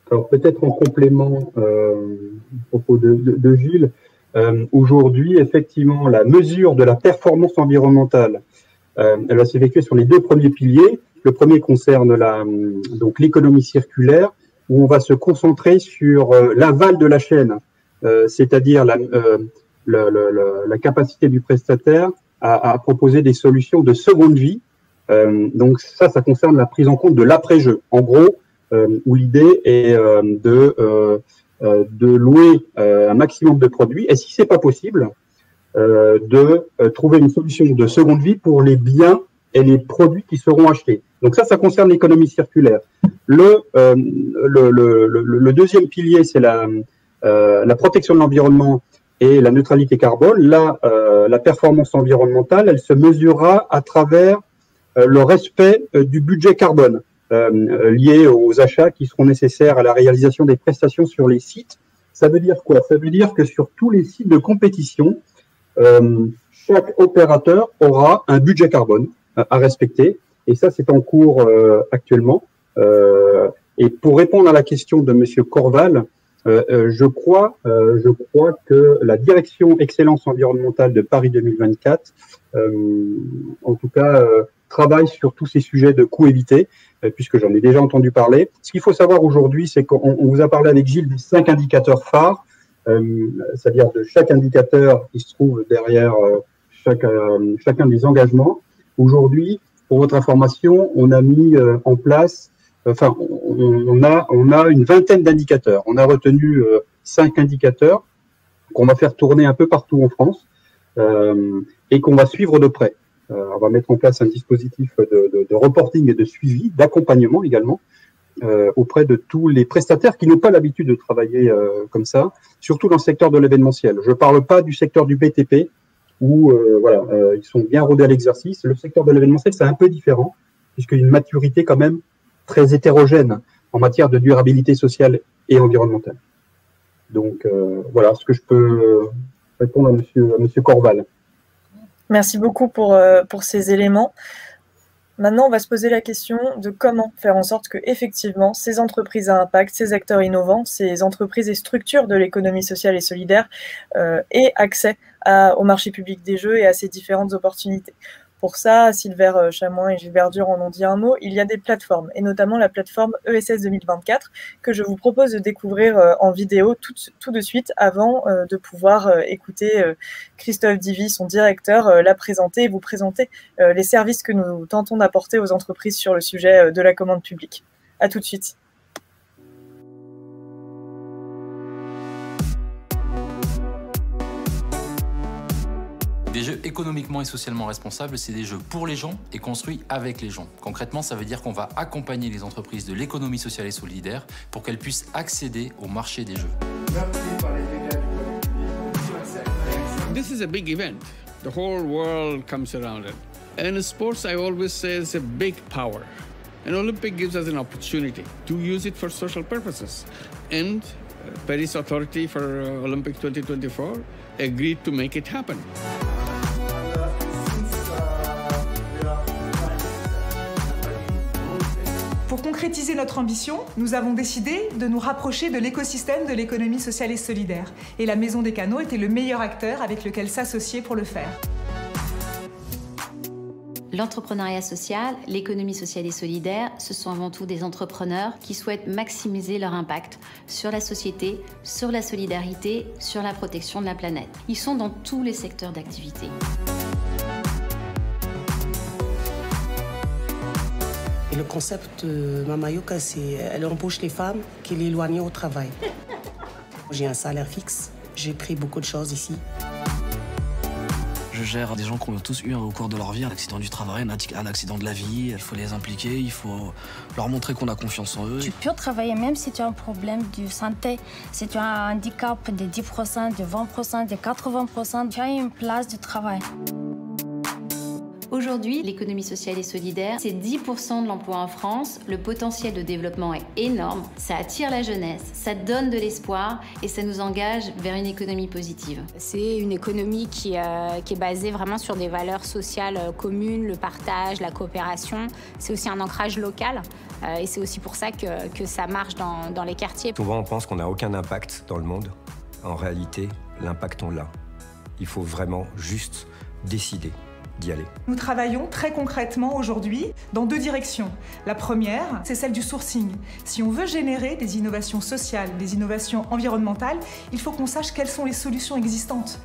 Speaker 6: Alors peut-être en complément au propos de Gilles, aujourd'hui, effectivement, la mesure de la performance environnementale, elle va s'effectuer sur les 2 premiers piliers. Le premier concerne donc l'économie circulaire, où on va se concentrer sur l'aval de la chaîne, c'est-à-dire la capacité du prestataire à proposer des solutions de seconde vie. Donc ça concerne la prise en compte de l'après-jeu. En gros, où l'idée est de louer un maximum de produits, et si c'est pas possible, de trouver une solution de seconde vie pour les biens et les produits qui seront achetés. Donc ça concerne l'économie circulaire. Le deuxième pilier, c'est la protection de l'environnement et la neutralité carbone. Là, la performance environnementale, elle se mesurera à travers le respect du budget carbone lié aux achats qui seront nécessaires à la réalisation des prestations sur les sites. Ça veut dire quoi? Ça veut dire que sur tous les sites de compétition, chaque opérateur aura un budget carbone à respecter. Et ça, c'est en cours actuellement. Et pour répondre à la question de Monsieur Corval, je crois que la direction excellence environnementale de Paris 2024, en tout cas, travaille sur tous ces sujets de coûts évités, puisque j'en ai déjà entendu parler. Ce qu'il faut savoir aujourd'hui, c'est qu'on vous a parlé avec Gilles des 5 indicateurs phares, c'est-à-dire de chaque indicateur qui se trouve derrière chacun des engagements. Aujourd'hui, pour votre information, on a mis en place, enfin, on a une vingtaine d'indicateurs. On a retenu 5 indicateurs qu'on va faire tourner un peu partout en France et qu'on va suivre de près. On va mettre en place un dispositif de reporting et de suivi, d'accompagnement également, auprès de tous les prestataires qui n'ont pas l'habitude de travailler comme ça, surtout dans le secteur de l'événementiel. Je ne parle pas du secteur du BTP, où ils sont bien rodés à l'exercice. Le secteur de l'événementiel, c'est un peu différent, puisqu'il y a une maturité quand même très hétérogène en matière de durabilité sociale et environnementale. Donc voilà ce que je peux répondre à Monsieur Corval.
Speaker 3: Merci beaucoup pour ces éléments. Maintenant, on va se poser la question de comment faire en sorte que, effectivement, ces entreprises à impact, ces acteurs innovants, ces entreprises et structures de l'économie sociale et solidaire aient accès au marché public des jeux et à ces différentes opportunités. Pour ça, Sylvain Chamoin et Gilbert Dur en ont dit un mot, il y a des plateformes, et notamment la plateforme ESS 2024, que je vous propose de découvrir en vidéo tout de suite, avant de pouvoir écouter Christophe Divy, son directeur, la présenter et vous présenter les services que nous tentons d'apporter aux entreprises sur le sujet de la commande publique. À tout de suite.
Speaker 10: Des jeux économiquement et socialement responsables, c'est des jeux pour les gens et construits avec les gens. Concrètement, ça veut dire qu'on va accompagner les entreprises de l'économie sociale et solidaire pour qu'elles puissent accéder au marché des jeux.
Speaker 11: This is a big event. The whole world comes around it. And in sports, I always say it's a big power. An Olympic gives us an opportunity to use it for social purposes. And Paris Authority for Olympic 2024 agreed to make it happen.
Speaker 12: Pour concrétiser notre ambition, nous avons décidé de nous rapprocher de l'écosystème de l'économie sociale et solidaire. Et la Maison des Canaux était le meilleur acteur avec lequel s'associer pour le faire.
Speaker 13: L'entrepreneuriat social, l'économie sociale et solidaire, ce sont avant tout des entrepreneurs qui souhaitent maximiser leur impact sur la société, sur la solidarité, sur la protection de la planète. Ils sont dans tous les secteurs d'activité.
Speaker 14: Et le concept de Mama Yoka, c'est elle embauche les femmes qui l'éloignent au travail. J'ai un salaire fixe, j'ai pris beaucoup de choses ici.
Speaker 15: Je gère des gens qui ont tous eu au cours de leur vie un accident du travail, un accident de la vie. Il faut les impliquer, il faut leur montrer qu'on a confiance en eux.
Speaker 16: Tu peux travailler même si tu as un problème de santé, si tu as un handicap de 10%, de 20%, de 80%, tu as une place de travail.
Speaker 13: Aujourd'hui, l'économie sociale et solidaire, c'est 10% de l'emploi en France. Le potentiel de développement est énorme. Ça attire la jeunesse, ça donne de l'espoir et ça nous engage vers une économie positive.
Speaker 17: C'est une économie qui est basée vraiment sur des valeurs sociales communes, le partage, la coopération. C'est aussi un ancrage local et c'est aussi pour ça que ça marche dans les quartiers.
Speaker 18: Souvent, on pense qu'on n'a aucun impact dans le monde. En réalité, l'impact, on l'a. Il faut vraiment juste décider d'y aller.
Speaker 12: Nous travaillons très concrètement aujourd'hui dans 2 directions. La première, c'est celle du sourcing. Si on veut générer des innovations sociales, des innovations environnementales, il faut qu'on sache quelles sont les solutions existantes.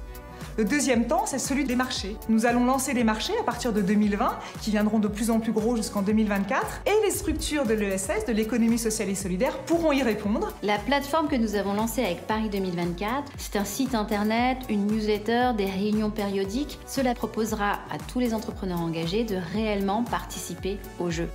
Speaker 12: Le deuxième temps, c'est celui des marchés. Nous allons lancer des marchés à partir de 2020, qui viendront de plus en plus gros jusqu'en 2024, et les structures de l'ESS, de l'économie sociale et solidaire, pourront y répondre.
Speaker 13: La plateforme que nous avons lancée avec Paris 2024, c'est un site internet, une newsletter, des réunions périodiques. Cela proposera à tous les entrepreneurs engagés de réellement participer au jeu.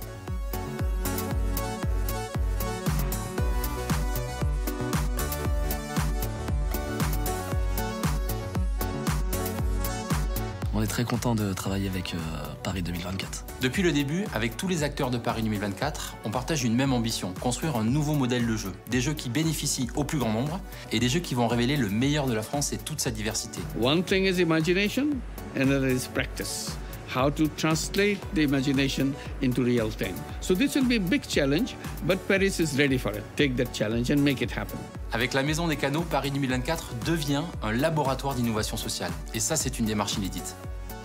Speaker 15: On est très content de travailler avec Paris 2024.
Speaker 10: Depuis le début, avec tous les acteurs de Paris 2024, on partage une même ambition, construire un nouveau modèle de jeu. Des jeux qui bénéficient au plus grand nombre et des jeux qui vont révéler le meilleur de la France et toute sa diversité.
Speaker 11: One thing is imagination, another is practice. How to translate the imagination into real thing. So this will be a big challenge, but Paris is ready for it. Take that challenge and make it happen.
Speaker 10: Avec la Maison des Canaux, Paris 2024 devient un laboratoire d'innovation sociale. Et ça, c'est une démarche inédite.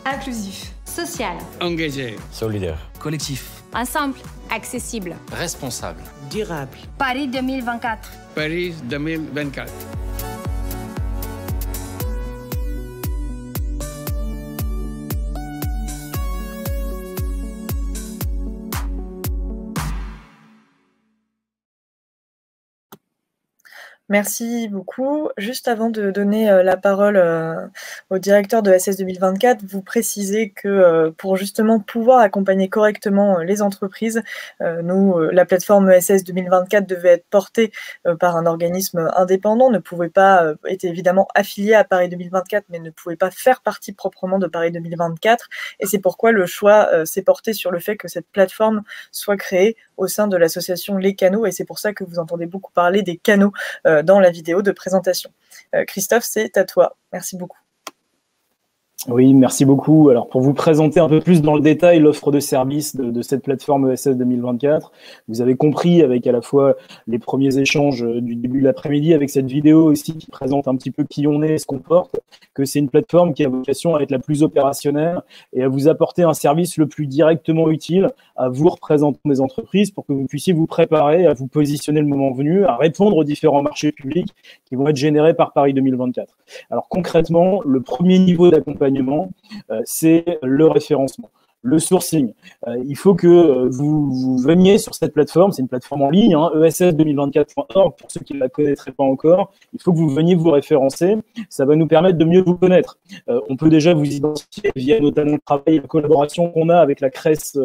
Speaker 12: Inclusif.
Speaker 17: Social.
Speaker 11: Engagé.
Speaker 18: Solidaire.
Speaker 15: Collectif.
Speaker 17: Ensemble. Accessible.
Speaker 10: Responsable.
Speaker 14: Durable.
Speaker 16: Paris 2024.
Speaker 11: Paris 2024.
Speaker 3: Merci beaucoup. Juste avant de donner la parole au directeur de ESS 2024, vous précisez que pour justement pouvoir accompagner correctement les entreprises, la plateforme ESS 2024 devait être portée par un organisme indépendant, ne pouvait pas, était évidemment affilié à Paris 2024, mais ne pouvait pas faire partie proprement de Paris 2024. Et c'est pourquoi le choix s'est porté sur le fait que cette plateforme soit créée au sein de l'association Les Canaux. Et c'est pour ça que vous entendez beaucoup parler des canaux dans la vidéo de présentation. Christophe, c'est à toi. Merci beaucoup.
Speaker 4: Oui, merci beaucoup. Alors, pour vous présenter un peu plus dans le détail l'offre de service de cette plateforme ESS 2024, vous avez compris avec à la fois les premiers échanges du début de l'après-midi, avec cette vidéo aussi qui présente un petit peu qui on est et ce qu'on porte, que c'est une plateforme qui a vocation à être la plus opérationnelle et à vous apporter un service le plus directement utile à vous, représentants des entreprises, pour que vous puissiez vous préparer à vous positionner le moment venu, à répondre aux différents marchés publics qui vont être générés par Paris 2024. Alors, concrètement, le premier niveau d'accompagnement, c'est le référencement, le sourcing. Il faut que vous veniez sur cette plateforme, c'est une plateforme en ligne, ess2024.org, pour ceux qui ne la connaîtraient pas encore. Il faut que vous veniez vous référencer, ça va nous permettre de mieux vous connaître. On peut déjà vous identifier via notamment le travail et la collaboration qu'on a avec la CRES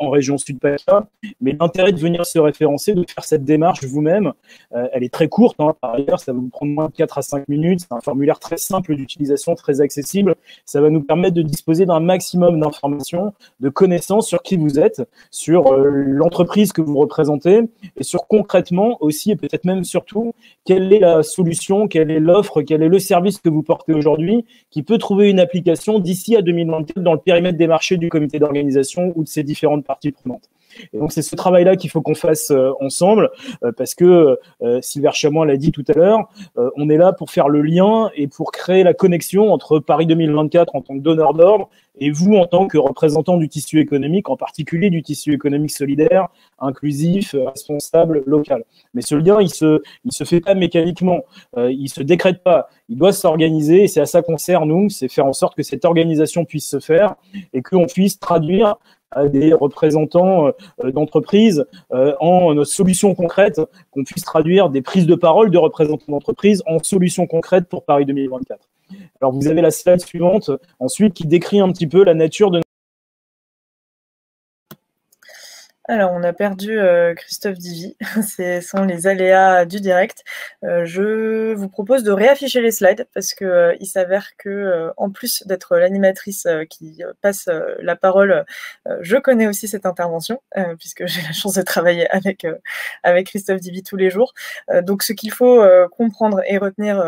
Speaker 4: en région Sud-PACA, mais l'intérêt de venir se référencer, de faire cette démarche vous-même, elle est très courte, par ailleurs, ça va vous prendre moins de 4 à 5 minutes, c'est un formulaire très simple d'utilisation, très accessible, ça va nous permettre de disposer d'un maximum d'informations, de connaissances sur qui vous êtes, sur l'entreprise que vous représentez et sur concrètement aussi et peut-être même surtout quelle est la solution, quelle est l'offre, quel est le service que vous portez aujourd'hui qui peut trouver une application d'ici à 2024 dans le périmètre des marchés du comité d'organisation ou de ses différentes parties prenantes. Et donc c'est ce travail-là qu'il faut qu'on fasse ensemble, parce que Sylvain Chamois l'a dit tout à l'heure, on est là pour faire le lien et pour créer la connexion entre Paris 2024 en tant que donneur d'ordre et vous en tant que représentant du tissu économique, en particulier du tissu économique solidaire, inclusif, responsable, local. Mais ce lien, il se fait pas mécaniquement, il se décrète pas, il doit s'organiser et c'est à ça qu'on sert nous, c'est faire en sorte que cette organisation puisse se faire et qu'on puisse traduire à des représentants d'entreprises en solutions concrètes, qu'on puisse traduire des prises de parole de représentants d'entreprises en solutions concrètes pour Paris 2024. Alors vous avez la slide suivante ensuite qui décrit un petit peu la nature de...
Speaker 3: Alors, on a perdu Christophe Divy, ce sont les aléas du direct. Je vous propose de réafficher les slides parce que il s'avère que, en plus d'être l'animatrice qui passe la parole, je connais aussi cette intervention puisque j'ai la chance de travailler avec Christophe Divy tous les jours. Donc, ce qu'il faut comprendre et retenir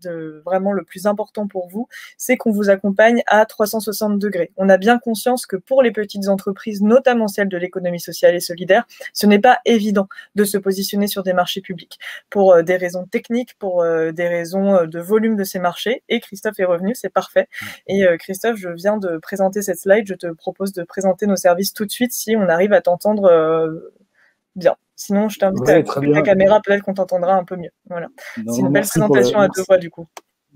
Speaker 3: de vraiment le plus important pour vous, c'est qu'on vous accompagne à 360 degrés. On a bien conscience que pour les petites entreprises, notamment celles de l'économie sociale et solidaire, ce n'est pas évident de se positionner sur des marchés publics pour des raisons techniques, pour des raisons de volume de ces marchés. Et Christophe est revenu, c'est parfait. Et Christophe, je viens de présenter cette slide. Je te propose de présenter nos services tout de suite si on arrive à t'entendre bien. Sinon, je t'invite à activer ta caméra, peut-être qu'on t'entendra un peu mieux. Voilà. C'est une belle présentation à deux voix du coup.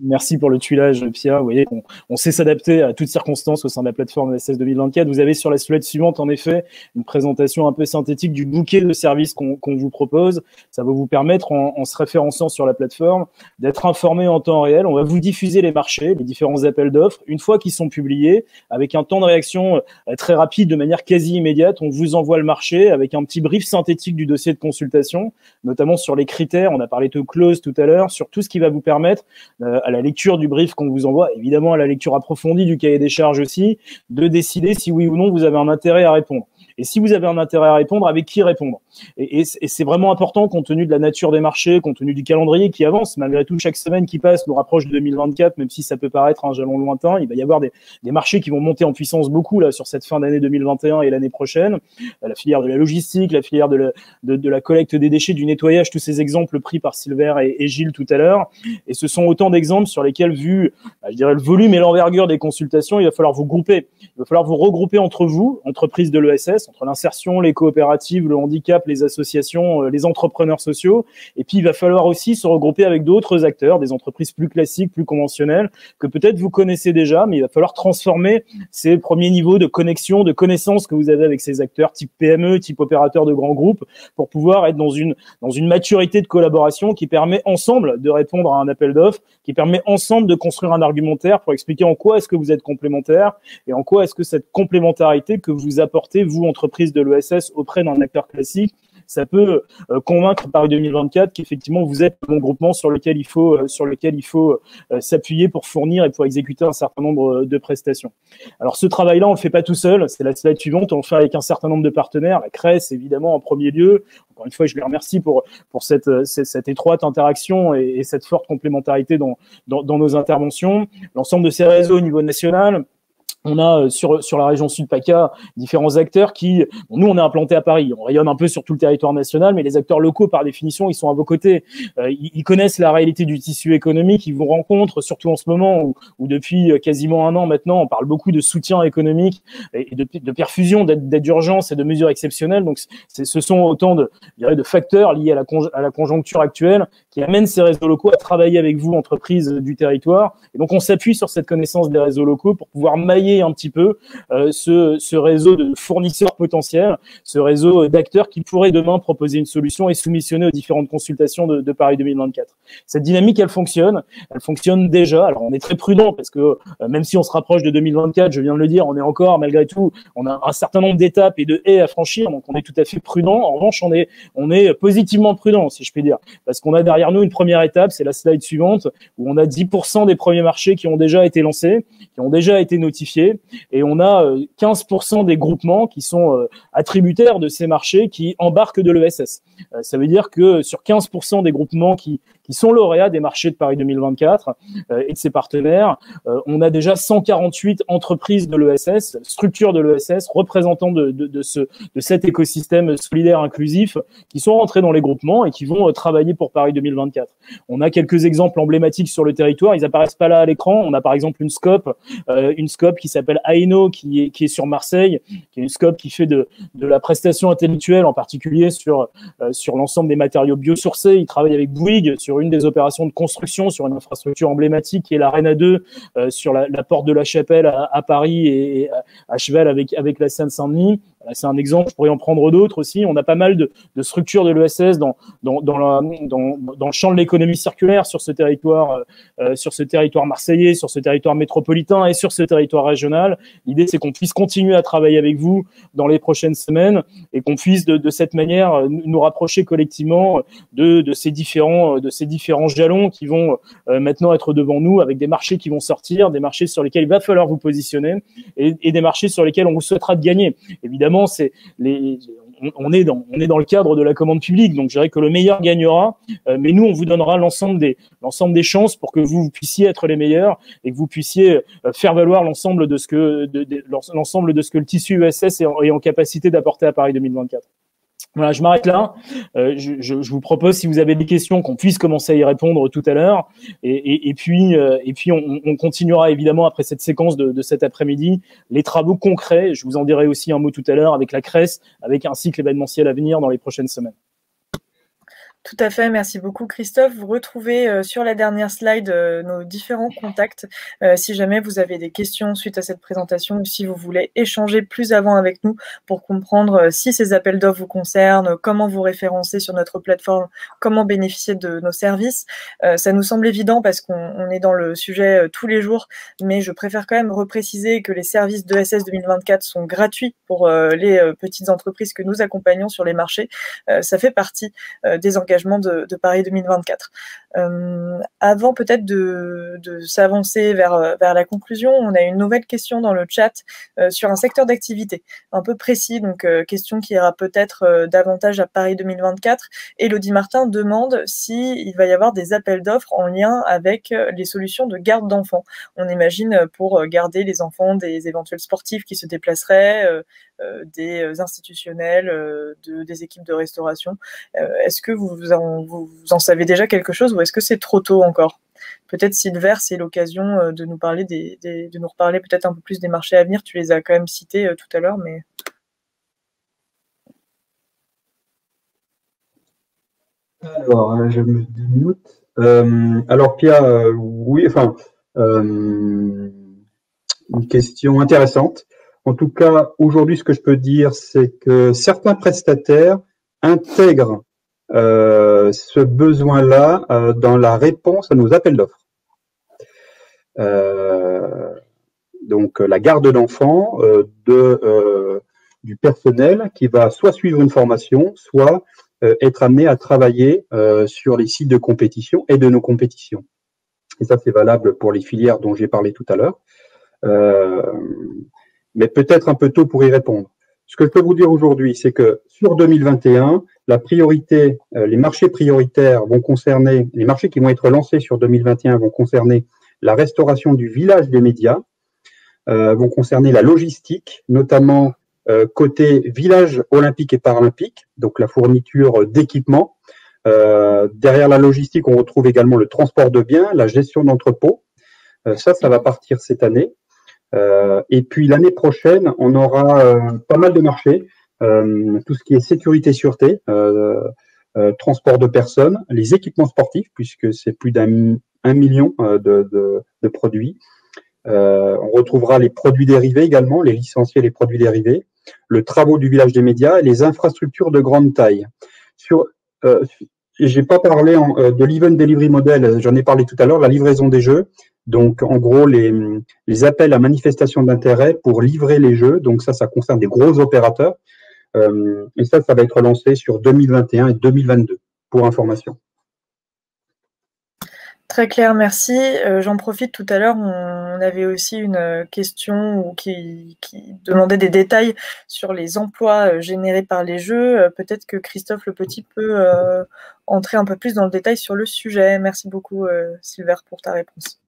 Speaker 4: Merci pour le tuilage, Pia. Vous voyez, on sait s'adapter à toutes circonstances au sein de la plateforme ESS 2024. Vous avez sur la slide suivante, en effet, une présentation un peu synthétique du bouquet de services qu'on vous propose. Ça va vous permettre, en se référençant sur la plateforme, d'être informé en temps réel. On va vous diffuser les marchés, les différents appels d'offres. Une fois qu'ils sont publiés, avec un temps de réaction très rapide, de manière quasi immédiate, on vous envoie le marché avec un petit brief synthétique du dossier de consultation, notamment sur les critères. On a parlé de clause tout à l'heure, sur tout ce qui va vous permettre à la lecture du brief qu'on vous envoie, évidemment à la lecture approfondie du cahier des charges aussi, de décider si oui ou non vous avez un intérêt à répondre. Et si vous avez un intérêt à répondre, avec qui répondre. Et c'est vraiment important compte tenu de la nature des marchés, compte tenu du calendrier qui avance. Malgré tout, chaque semaine qui passe nous rapproche de 2024, même si ça peut paraître un jalon lointain. Il va y avoir des marchés qui vont monter en puissance beaucoup là sur cette fin d'année 2021 et l'année prochaine. La filière de la logistique, la filière de la collecte des déchets, du nettoyage, tous ces exemples pris par Sylvain et Gilles tout à l'heure. Et ce sont autant d'exemples sur lesquels, vu, je dirais, le volume et l'envergure des consultations, il va falloir vous grouper. Il va falloir vous regrouper entre vous, entreprises de l'ESS, entre l'insertion, les coopératives, le handicap, les associations, les entrepreneurs sociaux. Et puis, il va falloir aussi se regrouper avec d'autres acteurs, des entreprises plus classiques, plus conventionnelles, que peut-être vous connaissez déjà, mais il va falloir transformer ces premiers niveaux de connexion, de connaissance que vous avez avec ces acteurs type PME, type opérateurs de grands groupes, pour pouvoir être dans une maturité de collaboration qui permet ensemble de répondre à un appel d'offres, qui permet ensemble de construire un argumentaire pour expliquer en quoi est-ce que vous êtes complémentaires et en quoi est-ce que cette complémentarité que vous apportez, vous, entreprise de l'ESS, auprès d'un acteur classique, ça peut convaincre Paris 2024 qu'effectivement vous êtes un groupement sur lequel il faut s'appuyer pour fournir et pour exécuter un certain nombre de prestations. Alors ce travail-là, on le fait pas tout seul, c'est la slide suivante, on le fait avec un certain nombre de partenaires, la CRES évidemment en premier lieu. Encore une fois, je les remercie pour cette étroite interaction et cette forte complémentarité dans nos interventions. L'ensemble de ces réseaux au niveau national. On a sur la région Sud PACA différents acteurs qui, nous on est implantés à Paris, on rayonne un peu sur tout le territoire national, mais les acteurs locaux par définition ils sont à vos côtés, ils connaissent la réalité du tissu économique, ils vous rencontrent surtout en ce moment où depuis quasiment un an maintenant on parle beaucoup de soutien économique et de perfusion, d'aide d'urgence et de mesures exceptionnelles. Donc ce sont autant de facteurs liés à la conjoncture actuelle qui amènent ces réseaux locaux à travailler avec vous, entreprises du territoire. Et donc on s'appuie sur cette connaissance des réseaux locaux pour pouvoir mailler un petit peu ce réseau de fournisseurs potentiels, ce réseau d'acteurs qui pourraient demain proposer une solution et soumissionner aux différentes consultations de Paris 2024. Cette dynamique, elle fonctionne déjà. Alors on est très prudent parce que même si on se rapproche de 2024, je viens de le dire, on est encore malgré tout, on a un certain nombre d'étapes et de haies à franchir, donc on est tout à fait prudent. En revanche, on est positivement prudent, si je puis dire, parce qu'on a derrière nous une première étape, c'est la slide suivante, où on a 10% des premiers marchés qui ont déjà été lancés, qui ont déjà été notifiés. Et on a 15% des groupements qui sont attributaires de ces marchés qui embarquent de l'ESS. Ça veut dire que sur 15% des groupements qui qui sont lauréats des marchés de Paris 2024 et de ses partenaires. On a déjà 148 entreprises de l'ESS, structures de l'ESS, représentants de cet écosystème solidaire inclusif qui sont rentrés dans les groupements et qui vont travailler pour Paris 2024. On a quelques exemples emblématiques sur le territoire. Ils apparaissent pas là à l'écran. On a par exemple une scope qui s'appelle Aino, qui est sur Marseille, qui est une scope qui fait de la prestation intellectuelle, en particulier sur l'ensemble des matériaux biosourcés. Ils travaillent avec Bouygues sur une des opérations de construction, sur une infrastructure emblématique qui est l'Arena 2, sur la porte de la Chapelle à Paris et à cheval avec la Seine-Saint-Denis. C'est un exemple, je pourrais en prendre d'autres aussi. On a pas mal de structures de l'ESS dans le champ de l'économie circulaire sur ce territoire marseillais, sur ce territoire métropolitain et sur ce territoire régional. L'idée, c'est qu'on puisse continuer à travailler avec vous dans les prochaines semaines et qu'on puisse de cette manière nous rapprocher collectivement de ces différents jalons qui vont maintenant être devant nous, avec des marchés qui vont sortir, des marchés sur lesquels il va falloir vous positionner et des marchés sur lesquels on vous souhaitera de gagner. Évidemment, on est dans le cadre de la commande publique, donc je dirais que le meilleur gagnera, mais nous on vous donnera l'ensemble des chances pour que vous puissiez être les meilleurs et que vous puissiez faire valoir l'ensemble de ce que le tissu ESS est en capacité d'apporter à Paris 2024. Voilà, je m'arrête là. Je vous propose, si vous avez des questions, qu'on puisse commencer à y répondre tout à l'heure. Et puis on continuera évidemment après cette séquence de cet après-midi les travaux concrets. Je vous en dirai aussi un mot tout à l'heure avec la CRES, avec un cycle événementiel à venir dans les prochaines semaines.
Speaker 3: Tout à fait, merci beaucoup Christophe. Vous retrouvez sur la dernière slide nos différents contacts. Si jamais vous avez des questions suite à cette présentation ou si vous voulez échanger plus avant avec nous pour comprendre si ces appels d'offres vous concernent, comment vous référencer sur notre plateforme, comment bénéficier de nos services. Ça nous semble évident parce qu'on est dans le sujet tous les jours, mais je préfère quand même repréciser que les services d'ESS 2024 sont gratuits pour les petites entreprises que nous accompagnons sur les marchés. Ça fait partie des engagements de Paris 2024. Avant peut-être de s'avancer vers la conclusion, on a une nouvelle question dans le chat sur un secteur d'activité un peu précis, donc question qui ira peut-être davantage à Paris 2024. Élodie Martin demande s'il va y avoir des appels d'offres en lien avec les solutions de garde d'enfants. On imagine pour garder les enfants des éventuels sportifs qui se déplaceraient, des institutionnels, des équipes de restauration. Est-ce que vous en savez déjà quelque chose ou est-ce que c'est trop tôt encore? Peut-être Sylvain, c'est l'occasion de nous parler de nous reparler peut-être un peu plus des marchés à venir. Tu les as quand même cités tout à l'heure, mais...
Speaker 6: Alors, je me démute. Alors, Pia, oui, enfin, une question intéressante. En tout cas, aujourd'hui, ce que je peux dire, c'est que certains prestataires intègrent ce besoin-là dans la réponse à nos appels d'offres. Donc, la garde d'enfants du personnel qui va soit suivre une formation, soit être amené à travailler sur les sites de compétition et de nos compétitions. Et ça, c'est valable pour les filières dont j'ai parlé tout à l'heure. Mais peut-être un peu tôt pour y répondre. Ce que je peux vous dire aujourd'hui, c'est que sur 2021, la priorité, les marchés prioritaires vont concerner, les marchés qui vont être lancés sur 2021 vont concerner la restauration du village des médias, vont concerner la logistique, notamment côté village olympique et paralympique, donc la fourniture d'équipements. Derrière la logistique, on retrouve également le transport de biens, la gestion d'entrepôts. Ça va partir cette année. Et puis l'année prochaine, on aura pas mal de marchés, tout ce qui est sécurité, sûreté, transport de personnes, les équipements sportifs, puisque c'est plus d'1 million de produits. On retrouvera les produits dérivés également, les licenciés, les produits dérivés, le travaux du village des médias et les infrastructures de grande taille. J'ai pas parlé de l'Event Delivery Model, j'en ai parlé tout à l'heure, la livraison des jeux. Donc, en gros, les appels à manifestation d'intérêt pour livrer les jeux. Donc, ça concerne des gros opérateurs. Et ça va être lancé sur 2021 et 2022, pour information.
Speaker 3: Très clair, merci. J'en profite, tout à l'heure, on avait aussi une question qui demandait des détails sur les emplois générés par les jeux. Peut-être que Christophe Le Petit peut entrer un peu plus dans le détail sur le sujet. Merci beaucoup, Silver, pour ta réponse.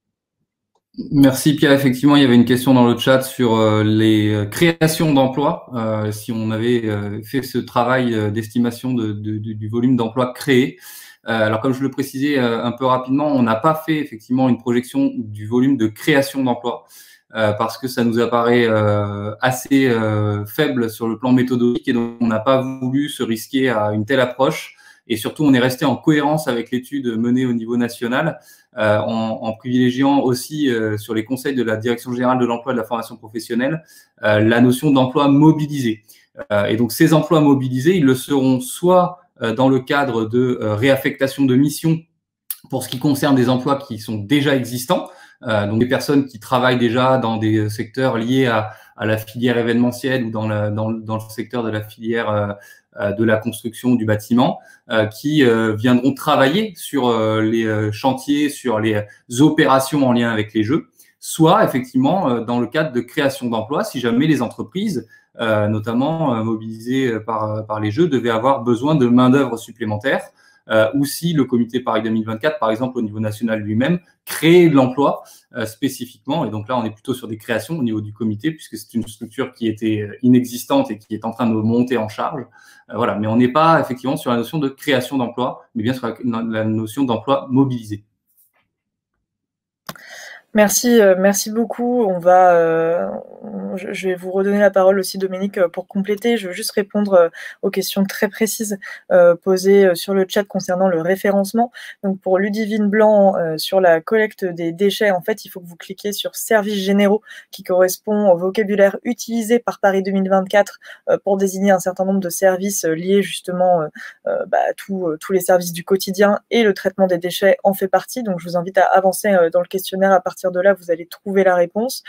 Speaker 8: Merci Pierre. Effectivement, il y avait une question dans le chat sur les créations d'emplois. Si on avait fait ce travail d'estimation du volume d'emplois créés. Alors, comme je le précisais un peu rapidement, on n'a pas fait effectivement une projection du volume de création d'emplois parce que ça nous apparaît assez faible sur le plan méthodologique et donc on n'a pas voulu se risquer à une telle approche. Et surtout, on est resté en cohérence avec l'étude menée au niveau national en privilégiant aussi sur les conseils de la Direction générale de l'emploi et de la formation professionnelle la notion d'emploi mobilisé. Et donc, ces emplois mobilisés, ils le seront soit dans le cadre de réaffectation de missions pour ce qui concerne des emplois qui sont déjà existants, donc des personnes qui travaillent déjà dans des secteurs liés à la filière événementielle ou dans le secteur de la filière de la construction du bâtiment, qui viendront travailler sur les chantiers, sur les opérations en lien avec les jeux, soit effectivement dans le cadre de création d'emplois, si jamais les entreprises notamment mobilisés par les jeux, devaient avoir besoin de main-d'œuvre supplémentaire, ou si le comité Paris 2024, par exemple, au niveau national lui-même, crée de l'emploi spécifiquement. Et donc là, on est plutôt sur des créations au niveau du comité, puisque c'est une structure qui était inexistante et qui est en train de monter en charge. Voilà. Mais on n'est pas effectivement sur la notion de création d'emploi, mais bien sur la notion d'emploi mobilisé.
Speaker 3: Merci, merci beaucoup. Je vais vous redonner la parole aussi, Dominique, pour compléter. Je veux juste répondre aux questions très précises posées sur le chat concernant le référencement. Donc, pour Ludivine Blanc, sur la collecte des déchets, en fait, il faut que vous cliquiez sur services généraux qui correspond au vocabulaire utilisé par Paris 2024 pour désigner un certain nombre de services liés justement à tous les services du quotidien, et le traitement des déchets en fait partie. Donc, je vous invite à avancer dans le questionnaire. À partir de là, vous allez trouver la réponse.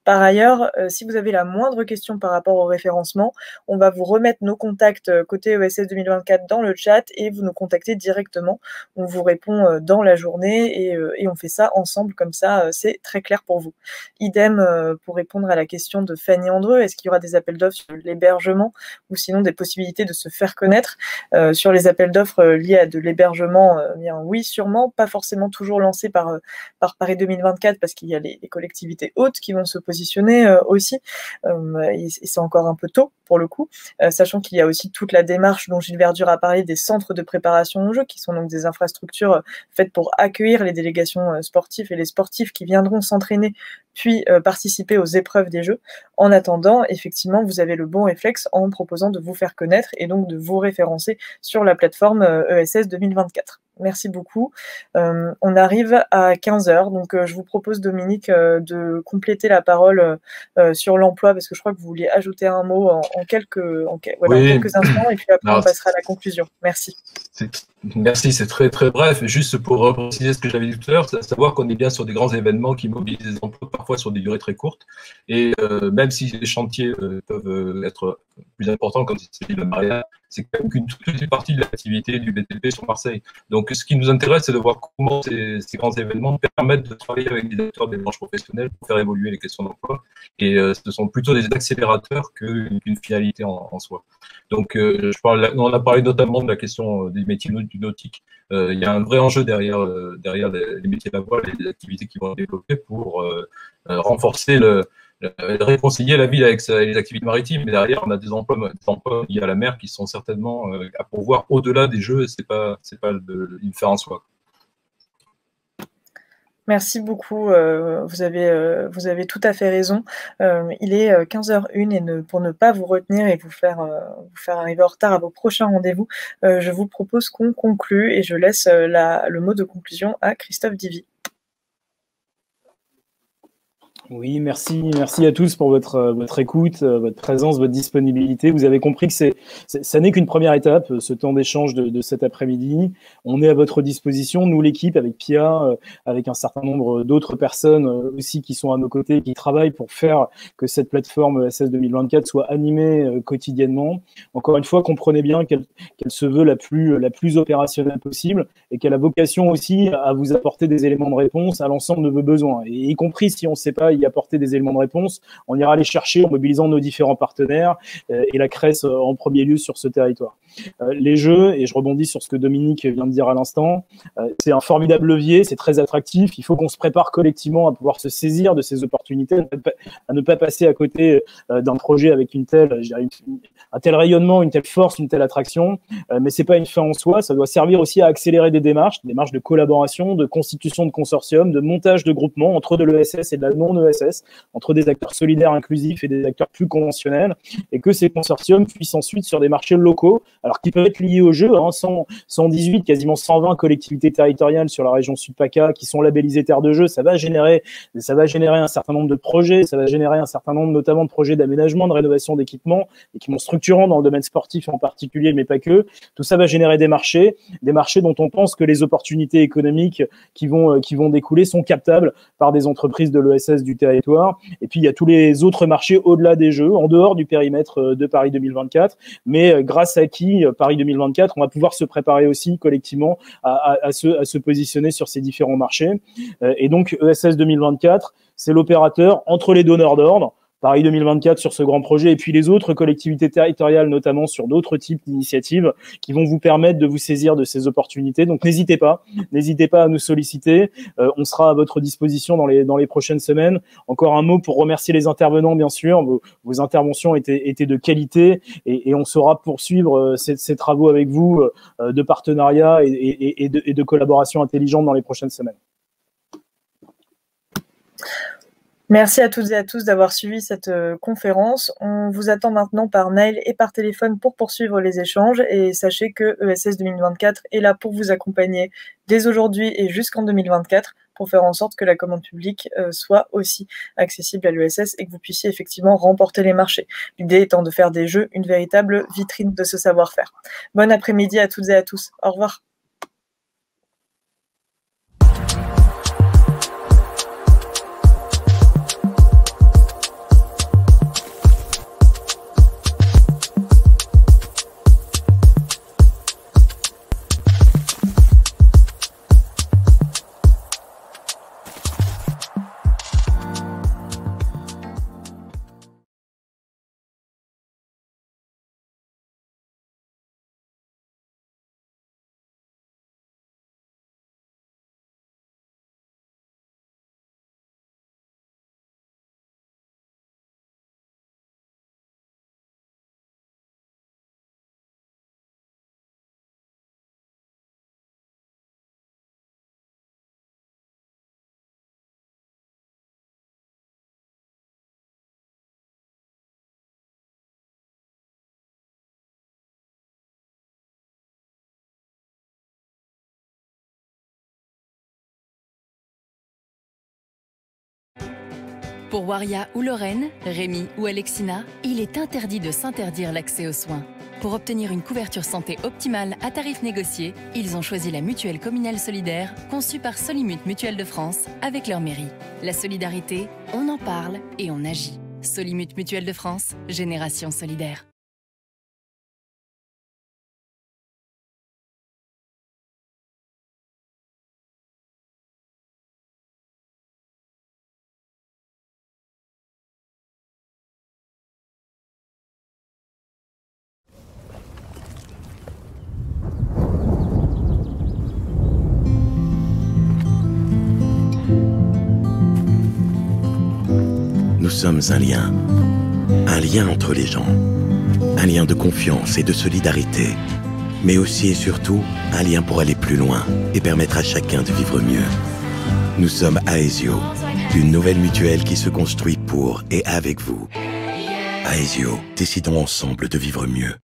Speaker 3: Par ailleurs, si vous avez la moindre question par rapport au référencement, on va vous remettre nos contacts côté ESS 2024 dans le chat et vous nous contactez directement. On vous répond dans la journée et on fait ça ensemble, comme ça, c'est très clair pour vous. Idem pour répondre à la question de Fanny Andreu, est-ce qu'il y aura des appels d'offres sur l'hébergement ou sinon des possibilités de se faire connaître sur les appels d'offres liés à de l'hébergement? Bien oui, sûrement, pas forcément toujours lancés par Paris 2024 parce qu'il y a les collectivités hautes qui vont se positionner aussi, et c'est encore un peu tôt pour le coup, sachant qu'il y a aussi toute la démarche dont Gilles Verdure a parlé des centres de préparation aux Jeux, qui sont donc des infrastructures faites pour accueillir les délégations sportives et les sportifs qui viendront s'entraîner puis participer aux épreuves des Jeux. En attendant, effectivement, vous avez le bon réflexe en proposant de vous faire connaître et donc de vous référencer sur la plateforme ESS 2024. Merci beaucoup. On arrive à 15h, donc je vous propose, Dominique, de compléter la parole sur l'emploi, parce que je crois que vous vouliez ajouter un mot en quelques instants, et puis après on passera à la conclusion. Merci.
Speaker 7: Merci, c'est très très bref. Juste pour préciser ce que j'avais dit tout à l'heure, c'est à savoir qu'on est bien sur des grands événements qui mobilisent des emplois parfois sur des durées très courtes. Et même si les chantiers peuvent être plus importants quand il s'agit de mariage, c'est quand même qu'une toute petite partie de l'activité du BTP sur Marseille. Donc ce qui nous intéresse, c'est de voir comment ces grands événements permettent de travailler avec des acteurs des branches professionnelles pour faire évoluer les questions d'emploi. Et ce sont plutôt des accélérateurs qu'une finalité en soi. Donc on a parlé notamment de la question des métiers nautiques. Il y a un vrai enjeu derrière les métiers de la voile et les activités qui vont être développées pour renforcer réconcilier la ville avec les activités maritimes. Mais derrière, on a des emplois liés à la mer qui sont certainement à pourvoir au-delà des jeux. C'est pas une faire en soi.
Speaker 3: Merci beaucoup, vous avez tout à fait raison. Il est 15h01 et pour ne pas vous retenir et vous faire arriver en retard à vos prochains rendez-vous, je vous propose qu'on conclue et je laisse le mot de conclusion à Christophe Divy.
Speaker 4: Oui, merci à tous pour votre écoute, votre présence, votre disponibilité. Vous avez compris que ça n'est qu'une première étape, ce temps d'échange de cet après-midi. On est à votre disposition, nous l'équipe, avec Pia, avec un certain nombre d'autres personnes aussi qui sont à nos côtés, qui travaillent pour faire que cette plateforme ESS 2024 soit animée quotidiennement. Encore une fois, comprenez bien qu'elle se veut la plus opérationnelle possible et qu'elle a vocation aussi à vous apporter des éléments de réponse à l'ensemble de vos besoins, et y compris si on ne sait pas y apporter des éléments de réponse, on ira les chercher en mobilisant nos différents partenaires et la CRES en premier lieu sur ce territoire. Les jeux, et je rebondis sur ce que Dominique vient de dire à l'instant, c'est un formidable levier, c'est très attractif, il faut qu'on se prépare collectivement à pouvoir se saisir de ces opportunités, à ne pas passer à côté d'un projet avec un tel rayonnement, une telle force, une telle attraction, mais c'est pas une fin en soi, ça doit servir aussi à accélérer des démarches de collaboration, de constitution de consortium, de montage de groupements entre de l'ESS et de la non-ESS, entre des acteurs solidaires inclusifs et des acteurs plus conventionnels, et que ces consortiums puissent ensuite sur des marchés locaux, alors qui peuvent être liés au jeu, 118, quasiment 120 collectivités territoriales sur la région Sud-PACA qui sont labellisées terres de jeu, ça va générer un certain nombre de projets, ça va générer un certain nombre notamment de projets d'aménagement, de rénovation d'équipements, équipements structurants dans le domaine sportif en particulier, mais pas que. Tout ça va générer des marchés dont on pense que les opportunités économiques qui vont découler sont captables par des entreprises de l'ESS du territoire. Et puis il y a tous les autres marchés au-delà des jeux, en dehors du périmètre de Paris 2024, mais grâce à qui Paris 2024, on va pouvoir se préparer aussi collectivement à se positionner sur ces différents marchés. Et donc ESS 2024, c'est l'opérateur entre les donneurs d'ordre, Paris 2024 sur ce grand projet, et puis les autres collectivités territoriales, notamment sur d'autres types d'initiatives qui vont vous permettre de vous saisir de ces opportunités. Donc n'hésitez pas à nous solliciter. On sera à votre disposition dans les prochaines semaines. Encore un mot pour remercier les intervenants, bien sûr. Vos interventions étaient de qualité, et on saura poursuivre ces travaux avec vous de partenariat et de collaboration intelligente dans les prochaines semaines.
Speaker 3: Merci à toutes et à tous d'avoir suivi cette conférence. On vous attend maintenant par mail et par téléphone pour poursuivre les échanges, et sachez que ESS 2024 est là pour vous accompagner dès aujourd'hui et jusqu'en 2024 pour faire en sorte que la commande publique soit aussi accessible à l'ESS et que vous puissiez effectivement remporter les marchés. L'idée étant de faire des jeux une véritable vitrine de ce savoir-faire. Bon après-midi à toutes et à tous. Au revoir.
Speaker 1: Pour Waria ou Lorraine, Rémi ou Alexina, il est interdit de s'interdire l'accès aux soins. Pour obtenir une couverture santé optimale à tarif négocié, ils ont choisi la mutuelle communale solidaire conçue par Solimut Mutuelle de France avec leur mairie. La solidarité, on en parle et on agit. Solimut Mutuelle de France, génération solidaire.
Speaker 2: Nous sommes un lien entre les gens, un lien de confiance et de solidarité, mais aussi et surtout un lien pour aller plus loin et permettre à chacun de vivre mieux. Nous sommes Aesio, une nouvelle mutuelle qui se construit pour et avec vous. Aesio, décidons ensemble de vivre mieux.